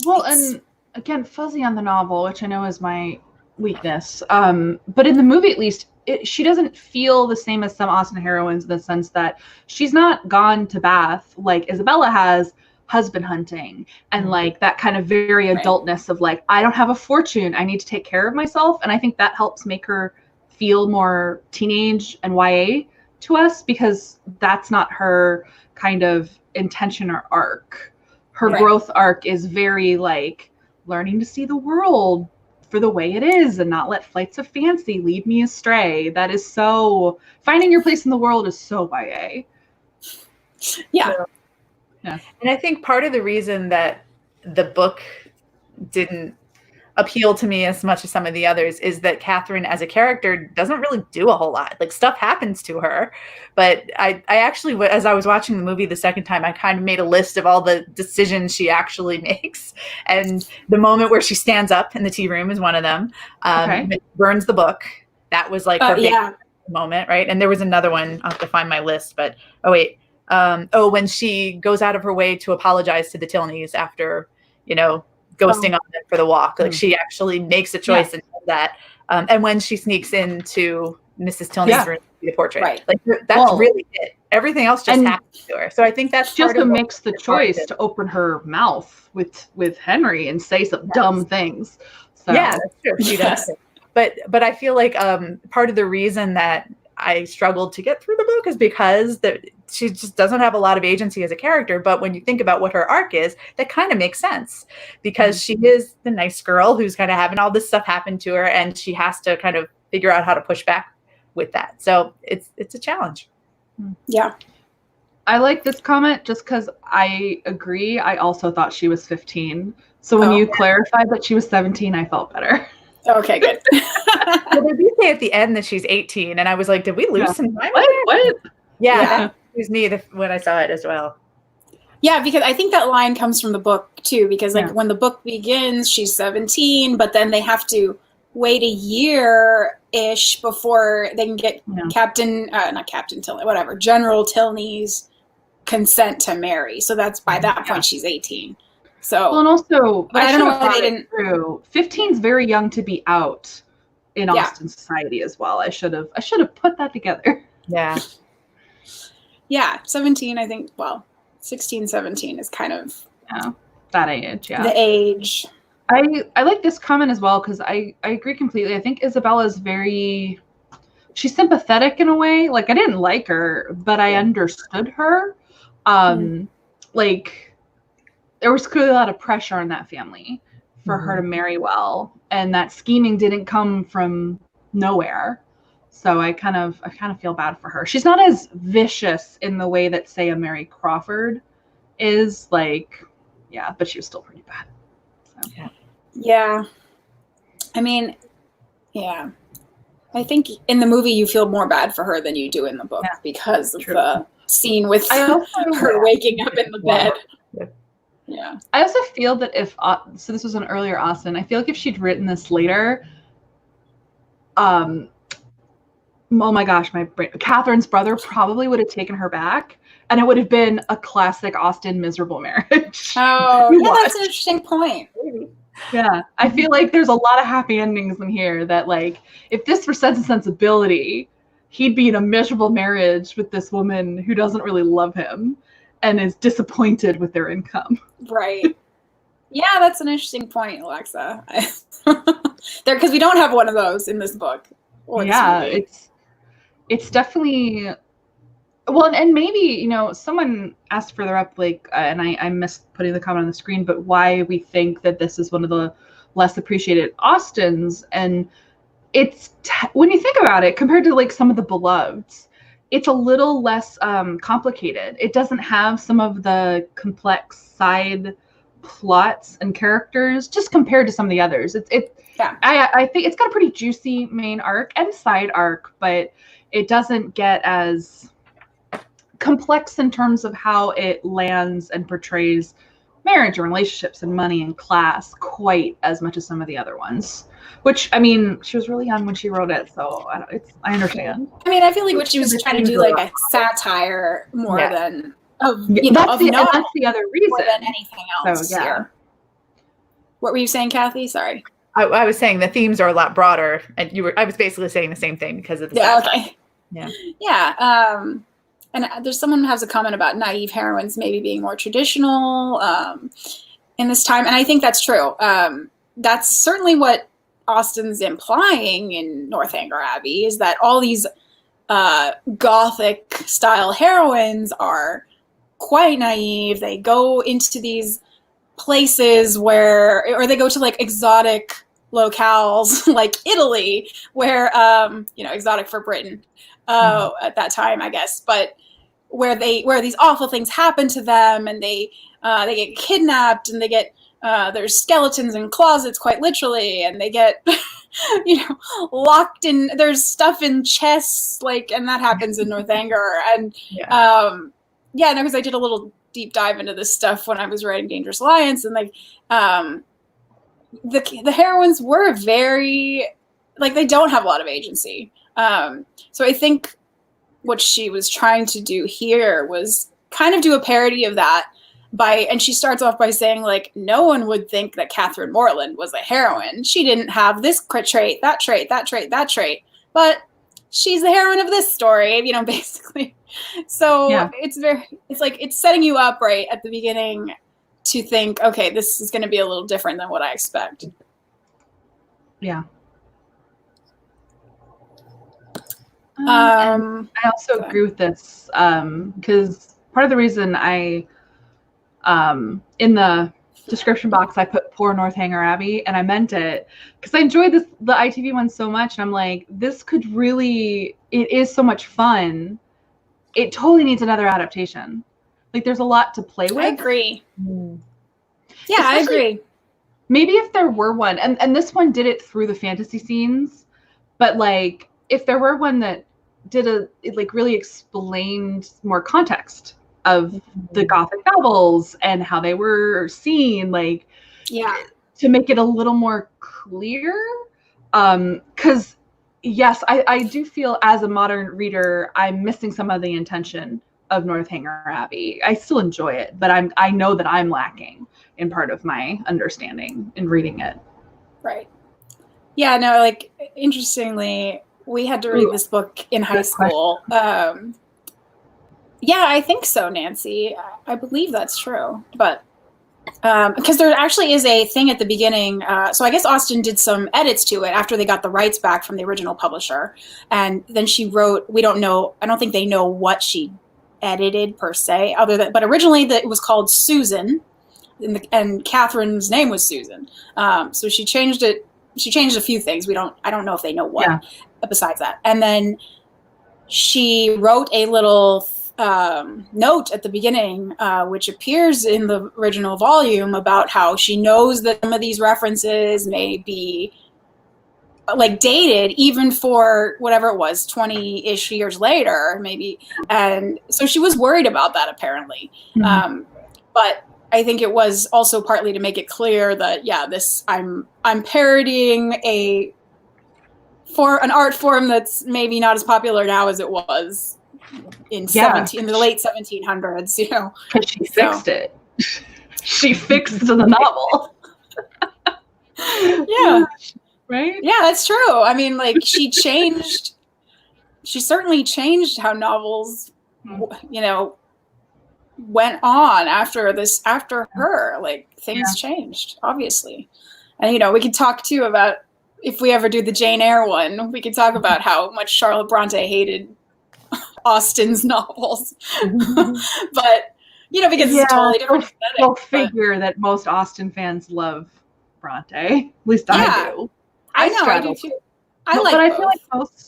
well, and again, fuzzy on the novel, which I know is my weakness. But in the movie, at least, she doesn't feel the same as some Austen heroines in the sense that she's not gone to Bath like Isabella has, husband hunting, and like that kind of very adultness of like, I don't have a fortune, I need to take care of myself. And I think that helps make her feel more teenage and YA to us, because that's not her kind of intention or arc. Her growth arc is very like learning to see the world for the way it is and not let flights of fancy lead me astray. That is so, finding your place in the world is so YA. Yeah. And I think part of the reason that the book didn't appeal to me as much as some of the others is that Katharine as a character doesn't really do a whole lot. Like, stuff happens to her, but I actually, as I was watching the movie the second time, I kind of made a list of all the decisions she actually makes, and the moment where she stands up in the tea room is one of them. Burns the book, that was like her big yeah. moment, right? And there was another one. I'll have to find my list, but when she goes out of her way to apologize to the Tilneys after, ghosting on them for the walk. Like she actually makes a choice and does that. And when she sneaks into Mrs. Tilney's room to see the portrait. Right. Like that's really it. Everything else just happens to her. So I think that's she also makes the choice to open her mouth with Henry and say some dumb things. So. Yeah, that's true. She does. But I feel like part of the reason that I struggled to get through the book is because she just doesn't have a lot of agency as a character. But when you think about what her arc is, that kind of makes sense because she is the nice girl who's kind of having all this stuff happen to her, and she has to kind of figure out how to push back with that. So it's a challenge. Yeah. I like this comment just because I agree. I also thought she was 15. So when you clarified that she was 17, I felt better. Okay, good. Well, they do say at the end that she's 18, and I was like, did we lose some time? What? Yeah. It was me when I saw it as well. Yeah, because I think that line comes from the book too, because when the book begins, she's 17, but then they have to wait a year-ish before they can get General Tilney's consent to marry. So that's by that point she's 18. So well, and also, but I don't know why they didn't. 15 is very young to be out in Austen society as well. I should have put that together. Yeah. Yeah, 17, I think, 16, 17 is kind of that age, the age. I like this comment as well because I agree completely. I think Isabella's she's sympathetic in a way. Like, I didn't like her, but I understood her. Like, there was clearly a lot of pressure on that family for her to marry well, and that scheming didn't come from nowhere. So I kind of feel bad for her. She's not as vicious in the way that, say, a Mary Crawford is. Like, but she was still pretty bad. So. Yeah. I mean, I think in the movie you feel more bad for her than you do in the book because of the scene with her waking up in the bed. Yeah. I also feel that so this was an earlier Austen, I feel like if she'd written this later, oh my gosh, my brain, Catherine's brother probably would have taken her back, and it would have been a classic Austen miserable marriage. Oh, that's an interesting point. Yeah, I feel like there's a lot of happy endings in here that, like, if this were Sense and Sensibility, he'd be in a miserable marriage with this woman who doesn't really love him and is disappointed with their income. Right. Yeah, that's an interesting point, Alexa. Because we don't have one of those in this book. Or it's definitely and maybe someone asked further up, like, and I missed putting the comment on the screen, but why we think that this is one of the less appreciated Austens, and it's when you think about it, compared to like some of the beloveds, it's a little less complicated. It doesn't have some of the complex side plots and characters just compared to some of the others. I think it's got a pretty juicy main arc and side arc, but it doesn't get as complex in terms of how it lands and portrays marriage and relationships and money and class quite as much as some of the other ones. Which, I mean, she was really young when she wrote it, so I understand. I mean, I feel like what she was trying to do, like a satire more than that's the other reason more than anything else. So, here. What were you saying, Kathy? Sorry. I was saying the themes are a lot broader, and I was basically saying the same thing because of the okay. Yeah. And there's someone who has a comment about naive heroines maybe being more traditional in this time, and I think that's true. That's certainly what Austen's implying in Northanger Abbey, is that all these Gothic style heroines are quite naive. They go into these places or they go to like exotic locales like Italy, where exotic for Britain at that time, I guess, but where these awful things happen to them, and they get kidnapped, and they get there's skeletons in closets, quite literally, and they get locked in. There's stuff in chests, and that happens in Northanger, and because I did a little deep dive into this stuff when I was writing Dangerous Alliance, and the heroines were very like they don't have a lot of agency. So I think what she was trying to do here was kind of do a parody of that and she starts off by saying, like, no one would think that Catherine Morland was a heroine. She didn't have this trait, that trait, that trait, that trait, but she's the heroine of this story, you know, basically. So it's like it's setting you up right at the beginning to think, okay, this is going to be a little different than what I expect. Yeah. I also agree with this because part of the reason I in the description box I put poor Northanger Abbey, and I meant it because I enjoyed the ITV one so much, and I'm like, this could really, it is so much fun. It totally needs another adaptation. Like, there's a lot to play with. I agree. Yeah, I agree. Maybe if there were one, and this one did it through the fantasy scenes, but like if there were one that did it like really explained more context of the Gothic novels and how they were seen, like, to make it a little more clear. Because yes, I do feel as a modern reader, I'm missing some of the intention of Northanger Abbey. I still enjoy it, but I know that I'm lacking in part of my understanding in reading it. Right. Yeah, no, like, interestingly, we had to read this book in high school. Yeah, I think so, Nancy. I believe that's true. But because there actually is a thing at the beginning. So I guess Austen did some edits to it after they got the rights back from the original publisher. And then she wrote, we don't know, I don't think they know what she edited per se, but originally it was called Susan, and Catherine's name was Susan. So she changed it. She changed a few things. I don't know if they know what besides that. And then she wrote a little note at the beginning, which appears in the original volume, about how she knows that some of these references may be like dated even for whatever it was, 20-ish years later, maybe. And so she was worried about that, apparently. But I think it was also partly to make it clear that, I'm parodying an art form that's maybe not as popular now as it was in the late 1700s, you know. Because she fixed it. She fixed the novel. Yeah. Right? Yeah, that's true. I mean, like, she certainly changed how novels, you know, went on after her. Like, things changed, obviously. And, you know, we could talk too about, if we ever do the Jane Eyre one, we could talk about how much Charlotte Bronte hated Austen's novels. But, you know, because it's a totally different aesthetic. Go figure that most Austen fans love Bronte. At least I do. I know, I do too. I feel like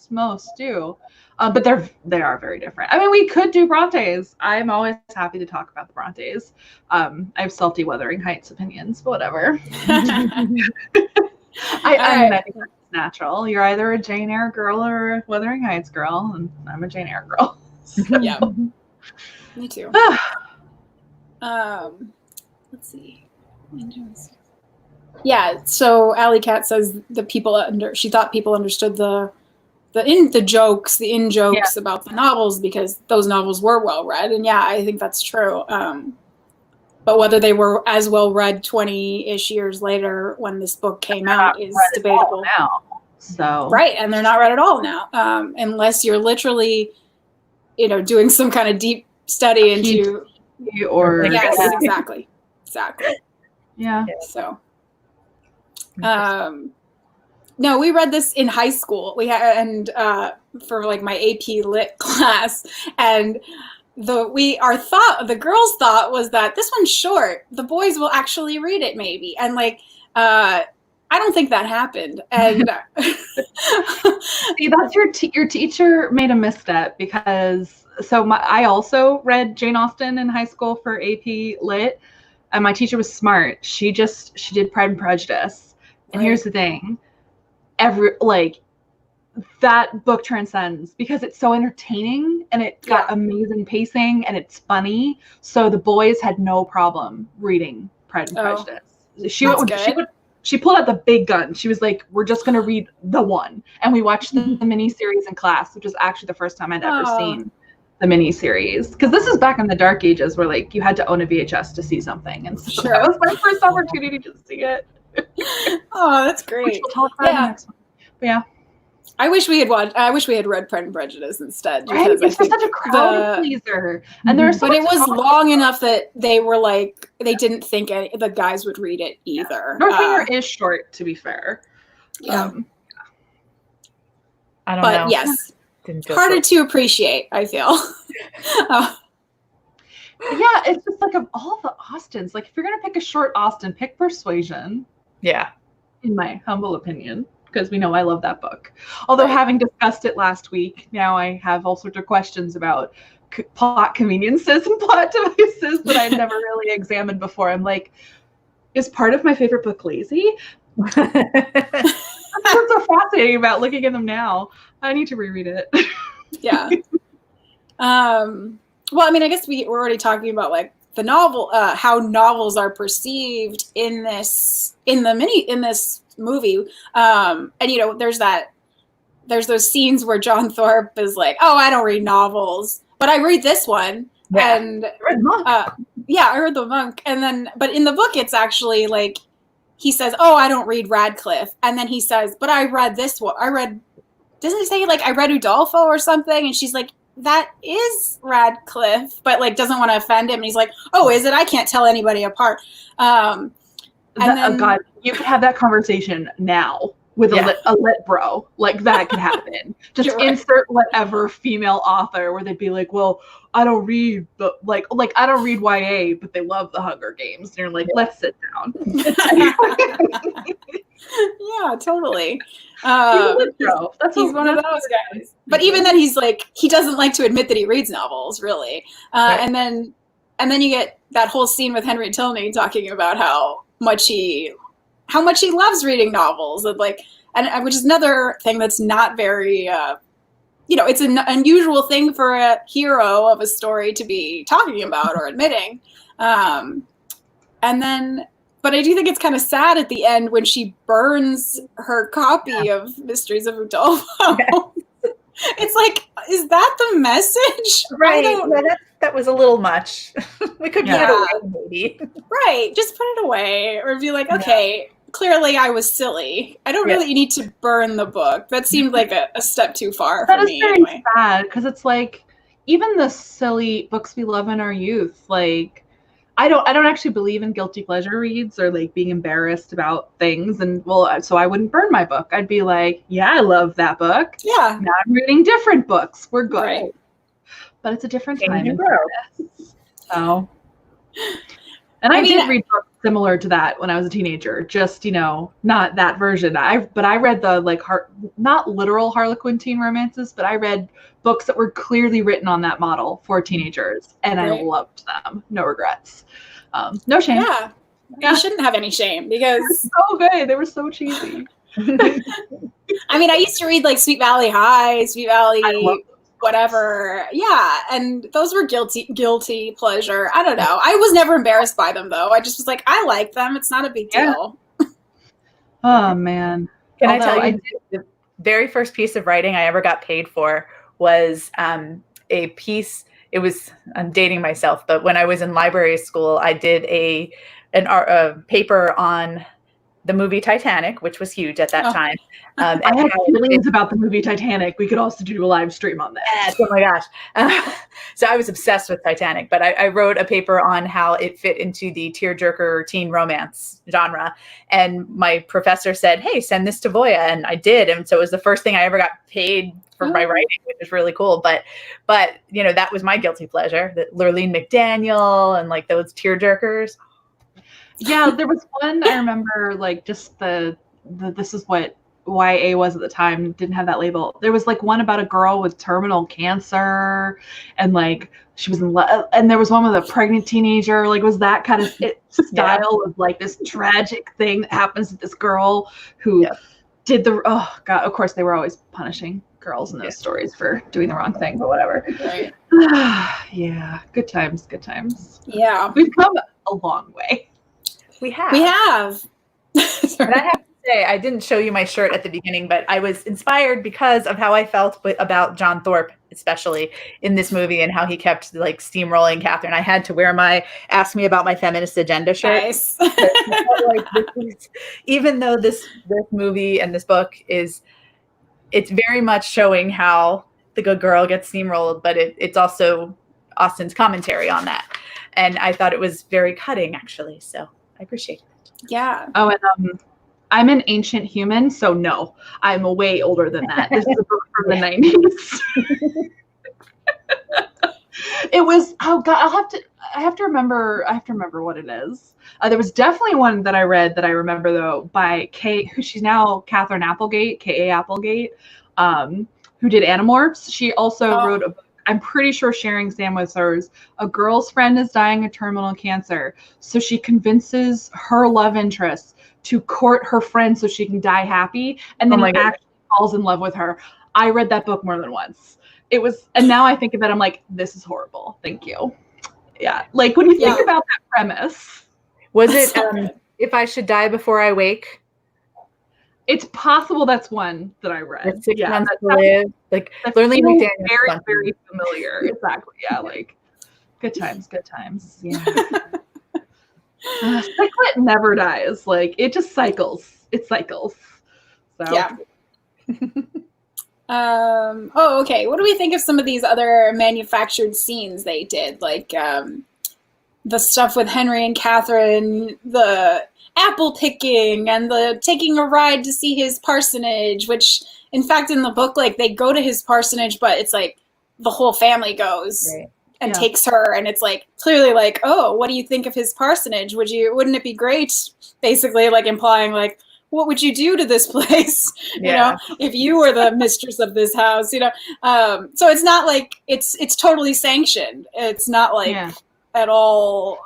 most do. But they are very different. I mean, we could do Brontes. I'm always happy to talk about the Brontes. I have salty Wuthering Heights opinions, but whatever. I mean, I think that's natural. You're either a Jane Eyre girl or a Wuthering Heights girl, and I'm a Jane Eyre girl. Yeah, me too. Let's see. Yeah, so Alley Cat says she thought people understood the in jokes about the novels because those novels were well read, and yeah, I think that's true. But whether they were as well read 20-ish years later when this book came out is debatable. Now, so right, and they're not read at all now, unless you're literally, you know, doing some kind of deep study into yes, exactly. Yeah. So. No, we read this in high school. We had, and for like my AP Lit class, and the girls' thought was that this one's short. The boys will actually read it, maybe, and like I don't think that happened. And see, that's your teacher made a misstep because I also read Jane Austen in high school for AP Lit, and my teacher was smart. She did Pride and Prejudice. And here's the thing, that book transcends because it's so entertaining and it's got amazing pacing and it's funny. So the boys had no problem reading Pride and Prejudice. She she pulled out the big gun. She was like, we're just going to read the one. And we watched the miniseries in class, which was actually the first time I'd ever seen the miniseries. Because this is back in the dark ages where like you had to own a VHS to see something. And so that was my first opportunity to see it. Oh, that's great. Which we'll talk about in the next one. But yeah. I wish we had read Pride and Prejudice instead. Right? It's such a crowd pleaser. And there's but it was long enough that they were like, they didn't think the guys would read it either. Northanger is short, to be fair. Yeah. I don't know. But yes, harder to appreciate, I feel. Yeah, it's just like of all the Austens, like if you're going to pick a short Austen, pick Persuasion. Yeah. In my humble opinion. Because we know I love that book. Although having discussed it last week, now I have all sorts of questions about plot conveniences and plot devices that I'd never really examined before. I'm like, is part of my favorite book lazy? That's what's so fascinating about looking at them now. I need to reread it. Yeah. Well, I mean, I guess we're already talking about like the novel, how novels are perceived in this movie. And you know, there's those scenes where John Thorpe is like, oh, I don't read novels, but I read this one. Yeah. And I read The Monk. And then, but in the book, it's actually like, he says, oh, I don't read Radcliffe. And then he says, but I read this one. Doesn't he say like, I read Udolpho or something? And she's like, that is Radcliffe, but like doesn't want to offend him. And he's like, oh, is it? I can't tell anybody apart. God, you could have that conversation now with a lit bro. Like that could happen. Just insert whatever female author where they'd be like, well, I don't read like I don't read YA, but they love the Hunger Games. And you're like, let's sit down. Yeah, totally. He's a lit bro. He's one of those guys. But even then, he's like, he doesn't like to admit that he reads novels, really. And then you get that whole scene with Henry Tilney talking about how much he loves reading novels, and like, and which is another thing that's not very, it's an unusual thing for a hero of a story to be talking about or admitting. But I do think it's kind of sad at the end when she burns her copy of Mysteries of Udolpho. Yeah. It's like, is that the message? Right. That was a little much. We could put it away, maybe. Right. Just put it away. Or be like, okay, clearly I was silly. I don't really need to burn the book. That seemed like a step too far for me. That is very sad, because it's like, even the silly books we love in our youth, like, I don't actually believe in guilty pleasure reads or like being embarrassed about things. And so I wouldn't burn my book. I'd be like, yeah, I love that book. Yeah. Now I'm reading different books. We're good. Right. But it's a different time. So, and I did read books similar to that when I was a teenager. Just, not that version. But I read the not literal Harlequin teen romances, but I read books that were clearly written on that model for teenagers, and I loved them. No regrets. No shame. Yeah. You shouldn't have any shame because so good. They were so cheesy. I mean, I used to read like Sweet Valley High, Sweet Valley, whatever. Yeah, and those were guilty pleasure. I don't know. I was never embarrassed by them though. I just was like, I like them. It's not a big deal. Oh man. Can I tell you the very first piece of writing I ever got paid for was a piece. It was, I'm dating myself, but when I was in library school, I did a paper on the movie Titanic, which was huge at that time. I had feelings about the movie Titanic. We could also do a live stream on that. Oh my gosh. So I was obsessed with Titanic, but I wrote a paper on how it fit into the tearjerker teen romance genre. And my professor said, hey, send this to Voya. And I did. And so it was the first thing I ever got paid for my writing, which was really cool. But that was my guilty pleasure, that Lurleen McDaniel and like those tearjerkers. Yeah, there was one I remember, like just the this is what YA was at the time, didn't have that label. There was like one about a girl with terminal cancer, and like she was in love, and there was one with a pregnant teenager. Like, was that kind of style of like this tragic thing that happens to this girl who did the of course they were always punishing girls in those stories for doing the wrong thing, but whatever. Right. Yeah, good times. Yeah, we've come a long way. We have. And I have to say, I didn't show you my shirt at the beginning, but I was inspired because of how I felt about John Thorpe, especially in this movie, and how he kept like steamrolling Katharine. I had to wear my "Ask Me About My Feminist Agenda" shirt. Nice. Even though this movie and this book it's very much showing how the good girl gets steamrolled, but it's also Austen's commentary on that. And I thought it was very cutting, actually. So I appreciate it. Yeah. Oh, and I'm an ancient human, so no, I'm way older than that. This is a book from the 90s. It was, oh God, I have to remember what it is. There was definitely one that I read that I remember though by she's now Katharine Applegate, K.A. Applegate, who did Animorphs. She also wrote a book. I'm pretty sure sharing Sam with hers. A girl's friend is dying of terminal cancer, so she convinces her love interest to court her friend so she can die happy, and then he actually falls in love with her. I read that book more than once. It was, and now I think of it, I'm like, this is horrible. Thank you. Yeah, like when you think about that premise. Was it If I Should Die Before I Wake? It's possible that's one that I read. 6 months to live. Like Lurleen McDaniel. Very, very familiar. Exactly. Yeah, like good times. Yeah. Cyclet never dies. Like it just cycles. It cycles. So yeah. Okay. What do we think of some of these other manufactured scenes they did? Like the stuff with Henry and Katharine, the apple picking, and the taking a ride to see his parsonage, which in fact in the book, like they go to his parsonage, but it's like the whole family goes and takes her, and it's like clearly like, oh, what do you think of his parsonage? Wouldn't it be great? Basically like implying like, what would you do to this place? You know, if you were the mistress of this house, you know? So it's not like it's totally sanctioned. It's not like at all.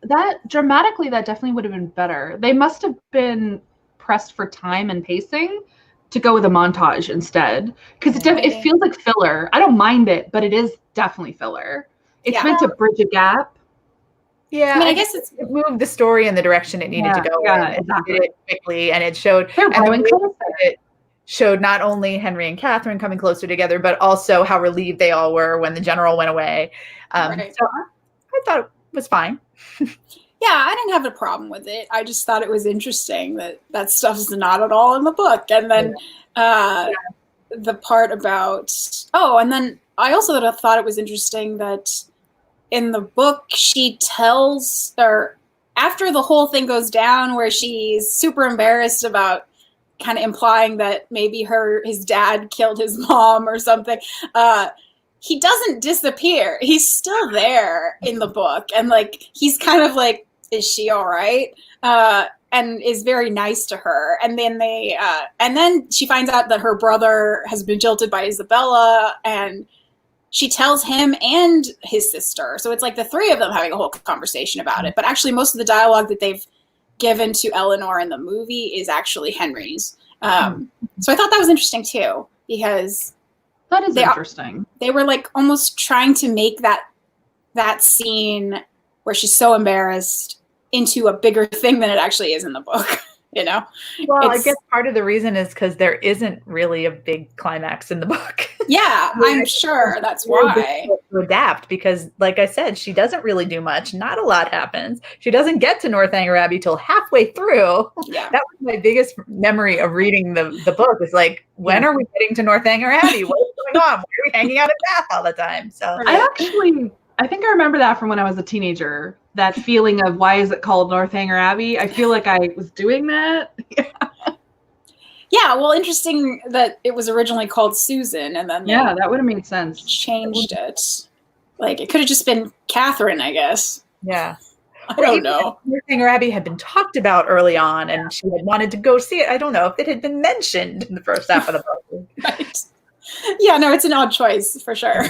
That dramatically, that definitely would have been better. They must have been pressed for time and pacing to go with a montage instead, because it feels like filler. I don't mind it, but it is definitely filler. It's meant to bridge a gap. Yeah, I mean, I guess it moved the story in the direction it needed to go. Yeah, exactly. It did it quickly, and it showed. It showed not only Henry and Katharine coming closer together, but also how relieved they all were when the general went away. So I thought it was fine. Yeah, I didn't have a problem with it. I just thought it was interesting that stuff's not at all in the book. And then the part about, and then I also thought it was interesting that in the book she tells, or after the whole thing goes down where she's super embarrassed about kind of implying that maybe his dad killed his mom or something, he doesn't disappear. He's still there in the book. And like, he's kind of like, is she all right? And is very nice to her. And then and then she finds out that her brother has been jilted by Isabella, and she tells him and his sister. So it's like the three of them having a whole conversation about it. But actually most of the dialogue that they've given to Eleanor in the movie is actually Henry's. So I thought that was interesting too, because that is interesting. They were like almost trying to make that scene where she's so embarrassed into a bigger thing than it actually is in the book, you know? Well, I guess part of the reason is because there isn't really a big climax in the book. Yeah, I'm sure that's why. To adapt, because like I said, she doesn't really do much. Not a lot happens. She doesn't get to Northanger Abbey till halfway through. Yeah. That was my biggest memory of reading the book. Is like, when are we getting to Northanger Abbey? What is going on? Why are we hanging out at Bath all the time? So I think I remember that from when I was a teenager. That feeling of, why is it called Northanger Abbey? I feel like I was doing that. Yeah, well, interesting that it was originally called Susan, and then that would have made sense. Changed it. Like, it could have just been Katharine, I guess. Yeah. I don't know. Northanger Abbey had been talked about early on, and she had wanted to go see it. I don't know if it had been mentioned in the first half of the book. Right. Yeah, no, it's an odd choice, for sure.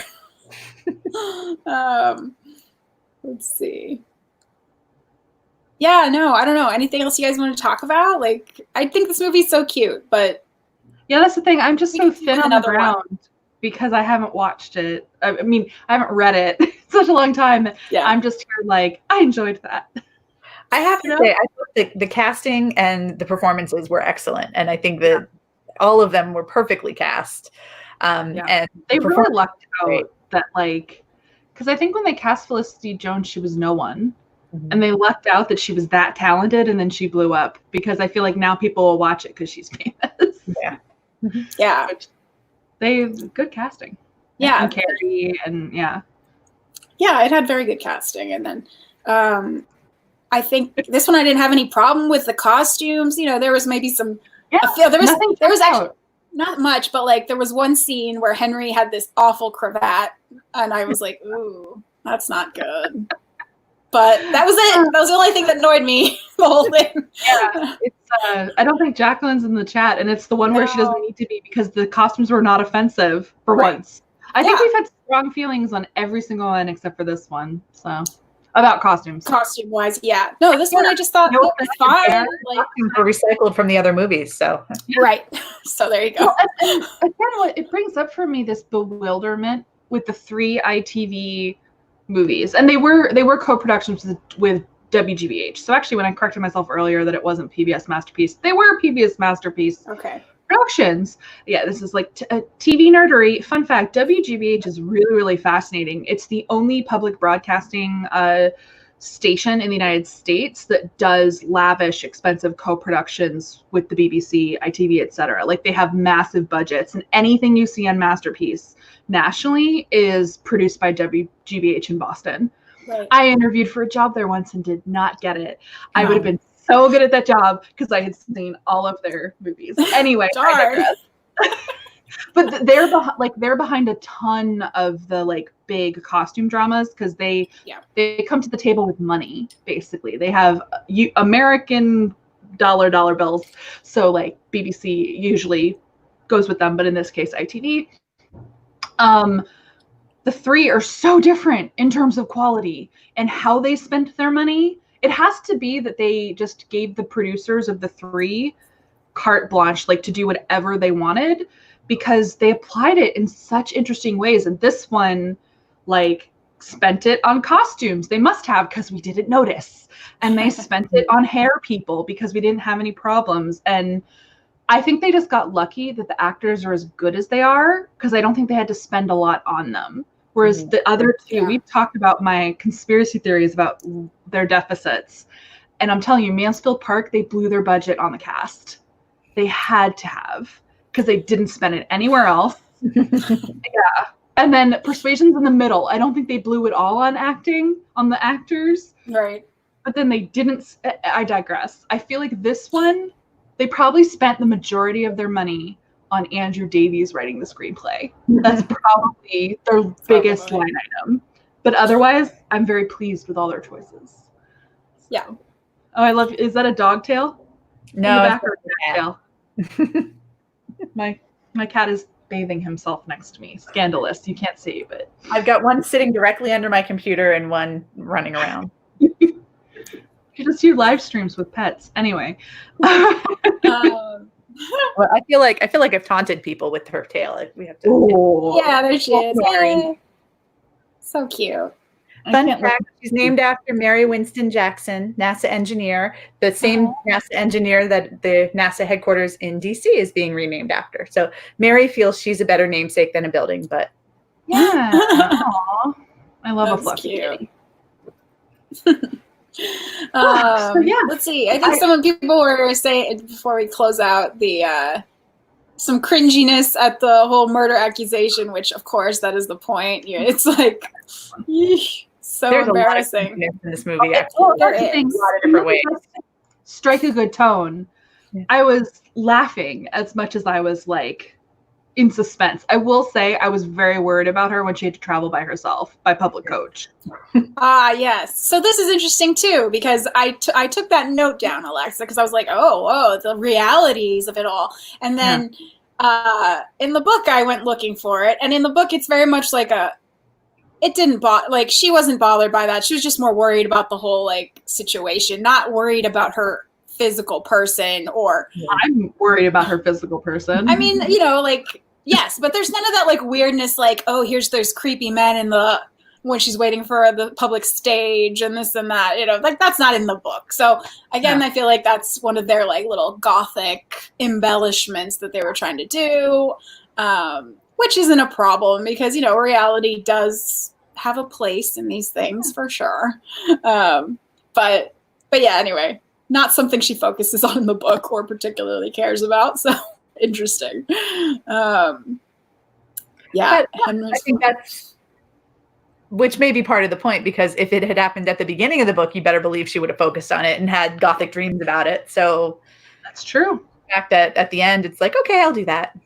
Let's see. Yeah, no, I don't know. Anything else you guys want to talk about? Like, I think this movie's so cute, but yeah, that's the thing. I'm just so thin on the ground because I haven't watched it. I mean, I haven't read it in such a long time. Yeah, I'm just here like, I enjoyed that. I have to say, I thought the casting and the performances were excellent, and I think that all of them were perfectly cast. And they really lucked out that, like, because I think when they cast Felicity Jones, she was no one, and they lucked out that she was that talented, and then she blew up. Because I feel like now people will watch it because she's famous. Yeah. They good casting. Yeah, and Carrie, and yeah, it had very good casting, and then. I think this one I didn't have any problem with the costumes. You know, there was maybe some. There was actually not much, but like there was one scene where Henry had this awful cravat, and I was like, "Ooh, that's not good." But that was it. That was the only thing that annoyed me the whole thing. Yeah, it's. I don't think Jacqueline's in the chat, and it's the one where she doesn't need to be because the costumes were not offensive for once. I think we've had strong feelings on every single one except for this one. So. About costumes. Costume wise, yeah. No, this one I just thought was fine. Like, were recycled from the other movies, so right. So there you go. Well, and again, what it brings up for me this bewilderment with the 3 ITV movies, and they were co-productions with WGBH. So actually, when I corrected myself earlier that it wasn't PBS Masterpiece, they were PBS Masterpiece. Okay. Productions. Yeah, this is like TV nerdery. Fun fact, WGBH is really, really fascinating. It's the only public broadcasting station in the United States that does lavish, expensive co-productions with the BBC, ITV, etc. Like they have massive budgets, and anything you see on Masterpiece nationally is produced by WGBH in Boston. Right. I interviewed for a job there once and did not get it. I would have been so good at that job because I had seen all of their movies. Anyway, but they're behind a ton of the like big costume dramas because they come to the table with money. Basically, they have American dollar bills, so like BBC usually goes with them, but in this case, ITV. The 3 are so different in terms of quality and how they spent their money. It has to be that they just gave the producers of the 3 carte blanche, like to do whatever they wanted, because they applied it in such interesting ways. And this one, like, spent it on costumes. They must have, because we didn't notice. And they spent it on hair people because we didn't have any problems. And I think they just got lucky that the actors are as good as they are, because I don't think they had to spend a lot on them. Whereas the other 2, we've talked about my conspiracy theories about their deficits. And I'm telling you, Mansfield Park, they blew their budget on the cast. They had to have, because they didn't spend it anywhere else. And then Persuasion's in the middle. I don't think they blew it all on acting, on the actors. Right. But then they didn't. I digress. I feel like this one, they probably spent the majority of their money on Andrew Davies writing the screenplay. That's probably their biggest line item. But otherwise, I'm very pleased with all their choices. Yeah. Oh, I love. Is that a dog tail? No, tail. My cat is bathing himself next to me. Scandalous. You can't see, but I've got one sitting directly under my computer and one running around. You just do live streams with pets. Anyway. Well, I feel like I've taunted people with her tail. We have to. Ooh. Yeah, there she is. Yay. So cute. Fun fact: she's named after Mary Winston Jackson, NASA engineer, the same NASA engineer that the NASA headquarters in DC is being renamed after. So Mary feels she's a better namesake than a building, but yeah. I love a fluffy kitty. Let's see. I think some people were saying before we close out some cringiness at the whole murder accusation, which of course that is the point. Yeah, it's like so there's embarrassing a lot of in this movie. There is. A lot of different ways. Strike a good tone. Yeah. I was laughing as much as I was like in suspense. I will say I was very worried about her when she had to travel by herself by public coach. Yes. So this is interesting too, because I took that note down, Alexa, because I was like, oh, the realities of it all. And then in the book, I went looking for it. And in the book, it's very much like it didn't bother, like she wasn't bothered by that. She was just more worried about the whole like situation, not worried about her physical person or I'm worried about her physical person. I mean, like yes, but there's none of that like weirdness like, oh, here's those creepy men in the when she's waiting for the public stage and this and that, like that's not in the book. So again, I feel like that's one of their like little Gothic embellishments that they were trying to do, which isn't a problem because, reality does have a place in these things for sure. But yeah, anyway, not something she focuses on in the book or particularly cares about. So interesting. Yeah. But I think which may be part of the point, because if it had happened at the beginning of the book, you better believe she would have focused on it and had Gothic dreams about it. So that's true. The fact that at the end, it's like, okay, I'll do that.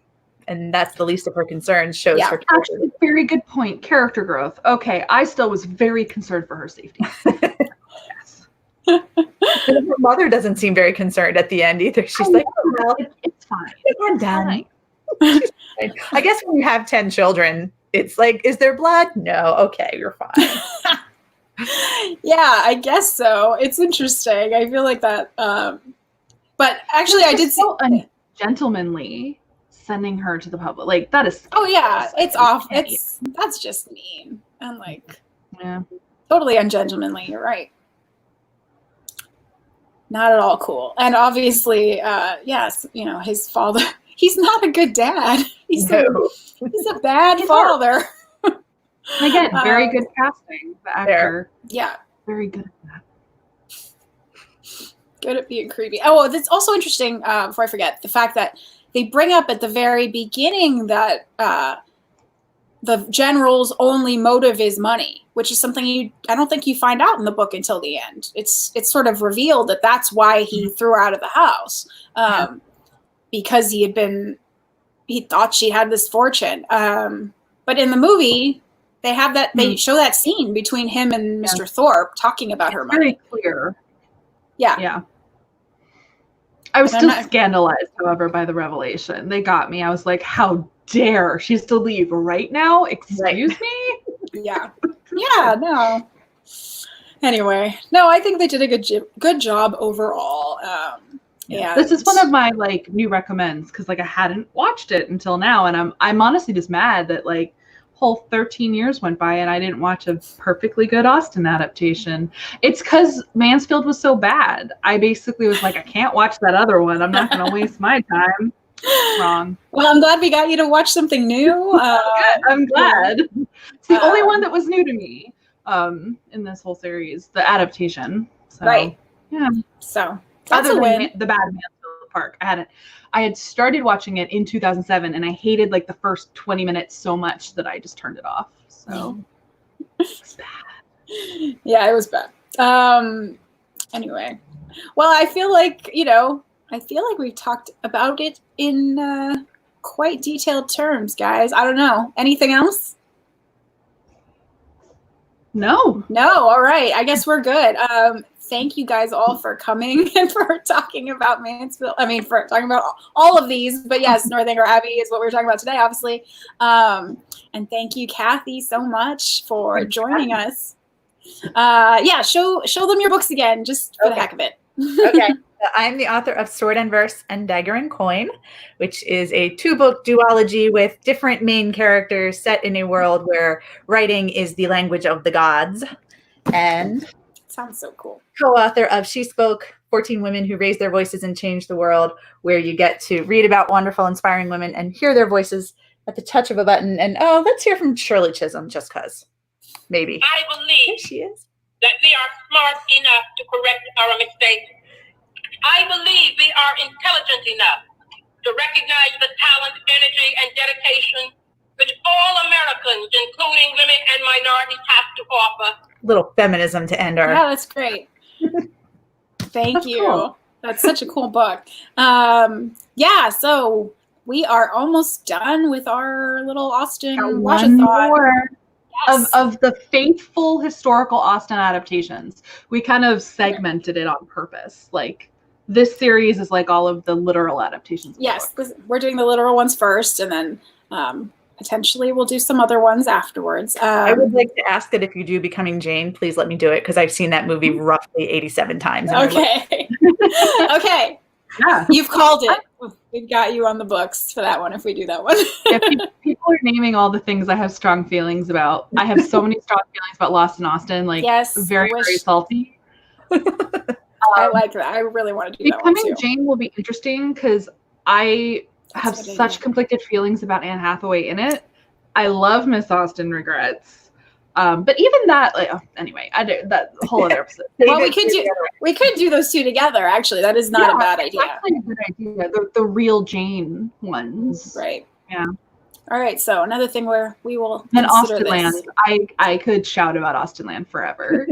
And that's the least of her concerns, shows her character. Actually, very good point. Character growth. Okay, I still was very concerned for her safety. Yes. Her mother doesn't seem very concerned at the end either. She's like, oh, well, it's fine. I'm done. I guess when you have 10 children, it's like, is there blood? No. Okay, you're fine. Yeah, I guess so. It's interesting. I feel like that. But actually, I did so ungentlemanly sending her to the public. Like that is. Oh yeah, it's off. That's just mean and like, totally ungentlemanly. You're right. Not at all cool. And obviously, yes, his father. He's not a good dad. He's a bad father. Again, very good casting. The actor. Yeah. Very good at that. Good at being creepy. Oh, that's also interesting, before I forget, the fact that they bring up at the very beginning that the general's only motive is money, which is something I don't think you find out in the book until the end. It's sort of revealed that that's why he threw her out of the house. Because he thought she had this fortune. But in the movie, they have that, they show that scene between him and Mr. Thorpe talking about her money. Very clear. Yeah. Yeah. I was still scandalized, however, by the revelation. They got me. I was like, how dare she has to leave right now? Excuse me? Yeah. Yeah, no. Anyway, no, I think they did a good job overall. Yeah, this is one of my like new recommends because like I hadn't watched it until now, and I'm honestly just mad that like whole 13 years went by and I didn't watch a perfectly good Austen adaptation. It's because Mansfield was so bad. I basically was like, I can't watch that other one. I'm not going to waste my time. Wrong. Well, I'm glad we got you to watch something new. I'm glad. It's the only one that was new to me in this whole series, the adaptation. So, right. Yeah. So. Other than the bad Mansfield Park, I had started watching it in 2007, and I hated like the first 20 minutes so much that I just turned it off. So it's bad. Yeah, it was bad. Anyway, well, I feel like we've talked about it in quite detailed terms, guys. I don't know. Anything else? No. All right. I guess we're good. Thank you guys all for coming and for talking about Mansfield. I mean, for talking about all of these. But yes, Northanger Abbey is what we're talking about today, obviously. And thank you, Kathy, so much for joining us. Yeah, show them your books again, just for the heck of it. Okay. I'm the author of Sword and Verse and Dagger and Coin, which is a 2-book duology with different main characters set in a world where writing is the language of the gods. And sounds so cool. Co-author of She Spoke, 14 Women Who Raised Their Voices and Changed the World, where you get to read about wonderful, inspiring women and hear their voices at the touch of a button. And let's hear from Shirley Chisholm, just because. Maybe. I believe there she is. That we are smart enough to correct our mistakes. I believe we are intelligent enough to recognize the talent, energy, and dedication which all Americans, including women and minorities, have to offer. Little feminism to end our... Yeah, that's great. Thank you. Cool. That's such a cool book. Yeah, so we are almost done with our little Austen Watchathon. Yes. Of the faithful historical Austen adaptations. We kind of segmented it on purpose. Like, this series is like all of the literal adaptations. Yes, we're doing the literal ones first, and then potentially we'll do some other ones afterwards. I would like to ask that if you do Becoming Jane, please let me do it, because I've seen that movie roughly 87 times. Okay. Okay. Yeah. You've called it. We've got you on the books for that one if we do that one. Yeah, people are naming all the things I have strong feelings about. I have so many strong feelings about Lost in Austen. Like, Yes, very, very salty. I like that. I really want to do that one Becoming too. Jane will be interesting because I have a good such idea. conflicted feelings about Anne Hathaway in it. I love Miss Austen Regrets. But even that, like, anyway, that whole other episode. Well, we could do those two together. Actually, that is not a bad idea. It's actually a good idea. The real Jane ones, Right. Yeah. All right. So another thing where we will And consider Austenland. this. I could shout about Austenland forever.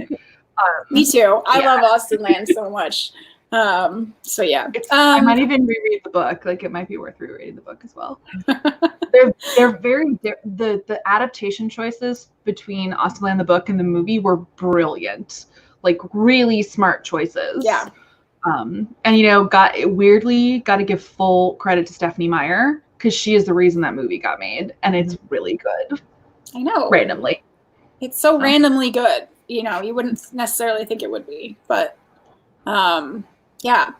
Me too. I Yeah. love Austenland so much. So yeah. I might even reread the book. Like, it might be worth rereading the book as well. they're very the adaptation choices between Austenland the book and the movie were brilliant. Like, really smart choices. Yeah. And got to give full credit to Stephenie Meyer because she is the reason that movie got made, and it's really good. I know. Randomly. It's so randomly good. You wouldn't necessarily think it would be, but yeah.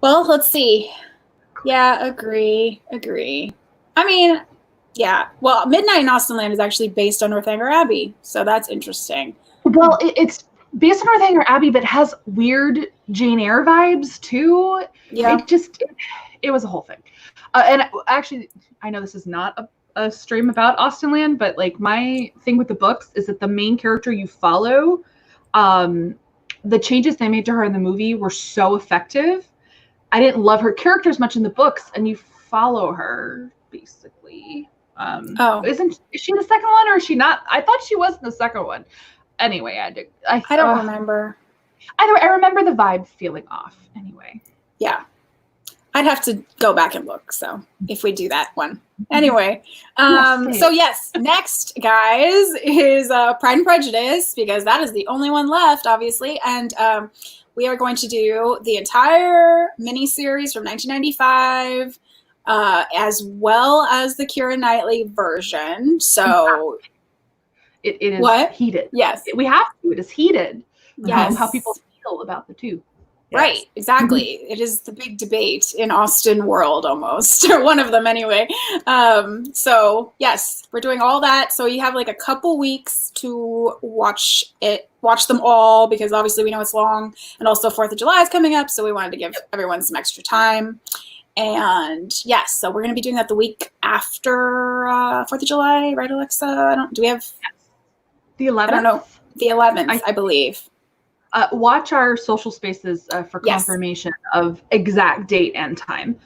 Well, let's see. Yeah, agree. I mean, yeah. Well, Midnight in Austenland is actually based on Northanger Abbey, so that's interesting. Well, it's based on Northanger Abbey, but has weird Jane Eyre vibes too. Yeah. It was a whole thing. And actually, I know this is not a stream about Austenland, but like, my thing with the books is that the main character you follow, the changes they made to her in the movie were so effective. I didn't love her character as much in the books, and you follow her basically. Is she in the second one, or is she not? I thought she was in the second one. Anyway, I don't remember. Either way, I remember the vibe feeling off. Anyway. Yeah. I'd have to go back and look. So if we do that one. Anyway. So yes, next, guys, is Pride and Prejudice, because that is the only one left, obviously. And we are going to do the entire miniseries from 1995, as well as the Keira Knightley version. So it is what? Heated. Yes. We have to. It is heated. Yes. How people feel about the two. Yes. Right, exactly. It is the big debate in Austen world, almost, or one of them anyway. So yes, we're doing all that. So you have like a couple weeks to watch them all, because obviously we know it's long, and also 4th of July is coming up, so we wanted to give everyone some extra time. And yes, so we're going to be doing that the week after 4th of July, right, Alexa? Do we have the 11th? I don't know. The 11th, I believe. Watch our social spaces for confirmation of exact date and time.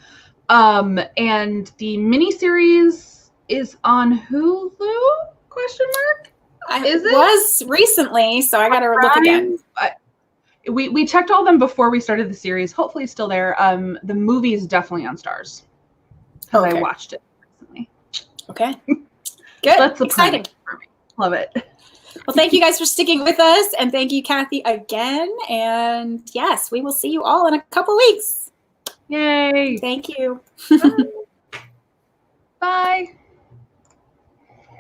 And the miniseries is on Hulu? ? It was recently, so I got to look again. We checked all of them before we started the series. Hopefully it's still there. The movie is definitely on Stars. I watched it recently. Okay. Good. That's exciting for me. Love it. Well, thank you guys for sticking with us, and thank you, Kathy, again. And yes, we will see you all in a couple weeks. Yay. Thank you. Bye.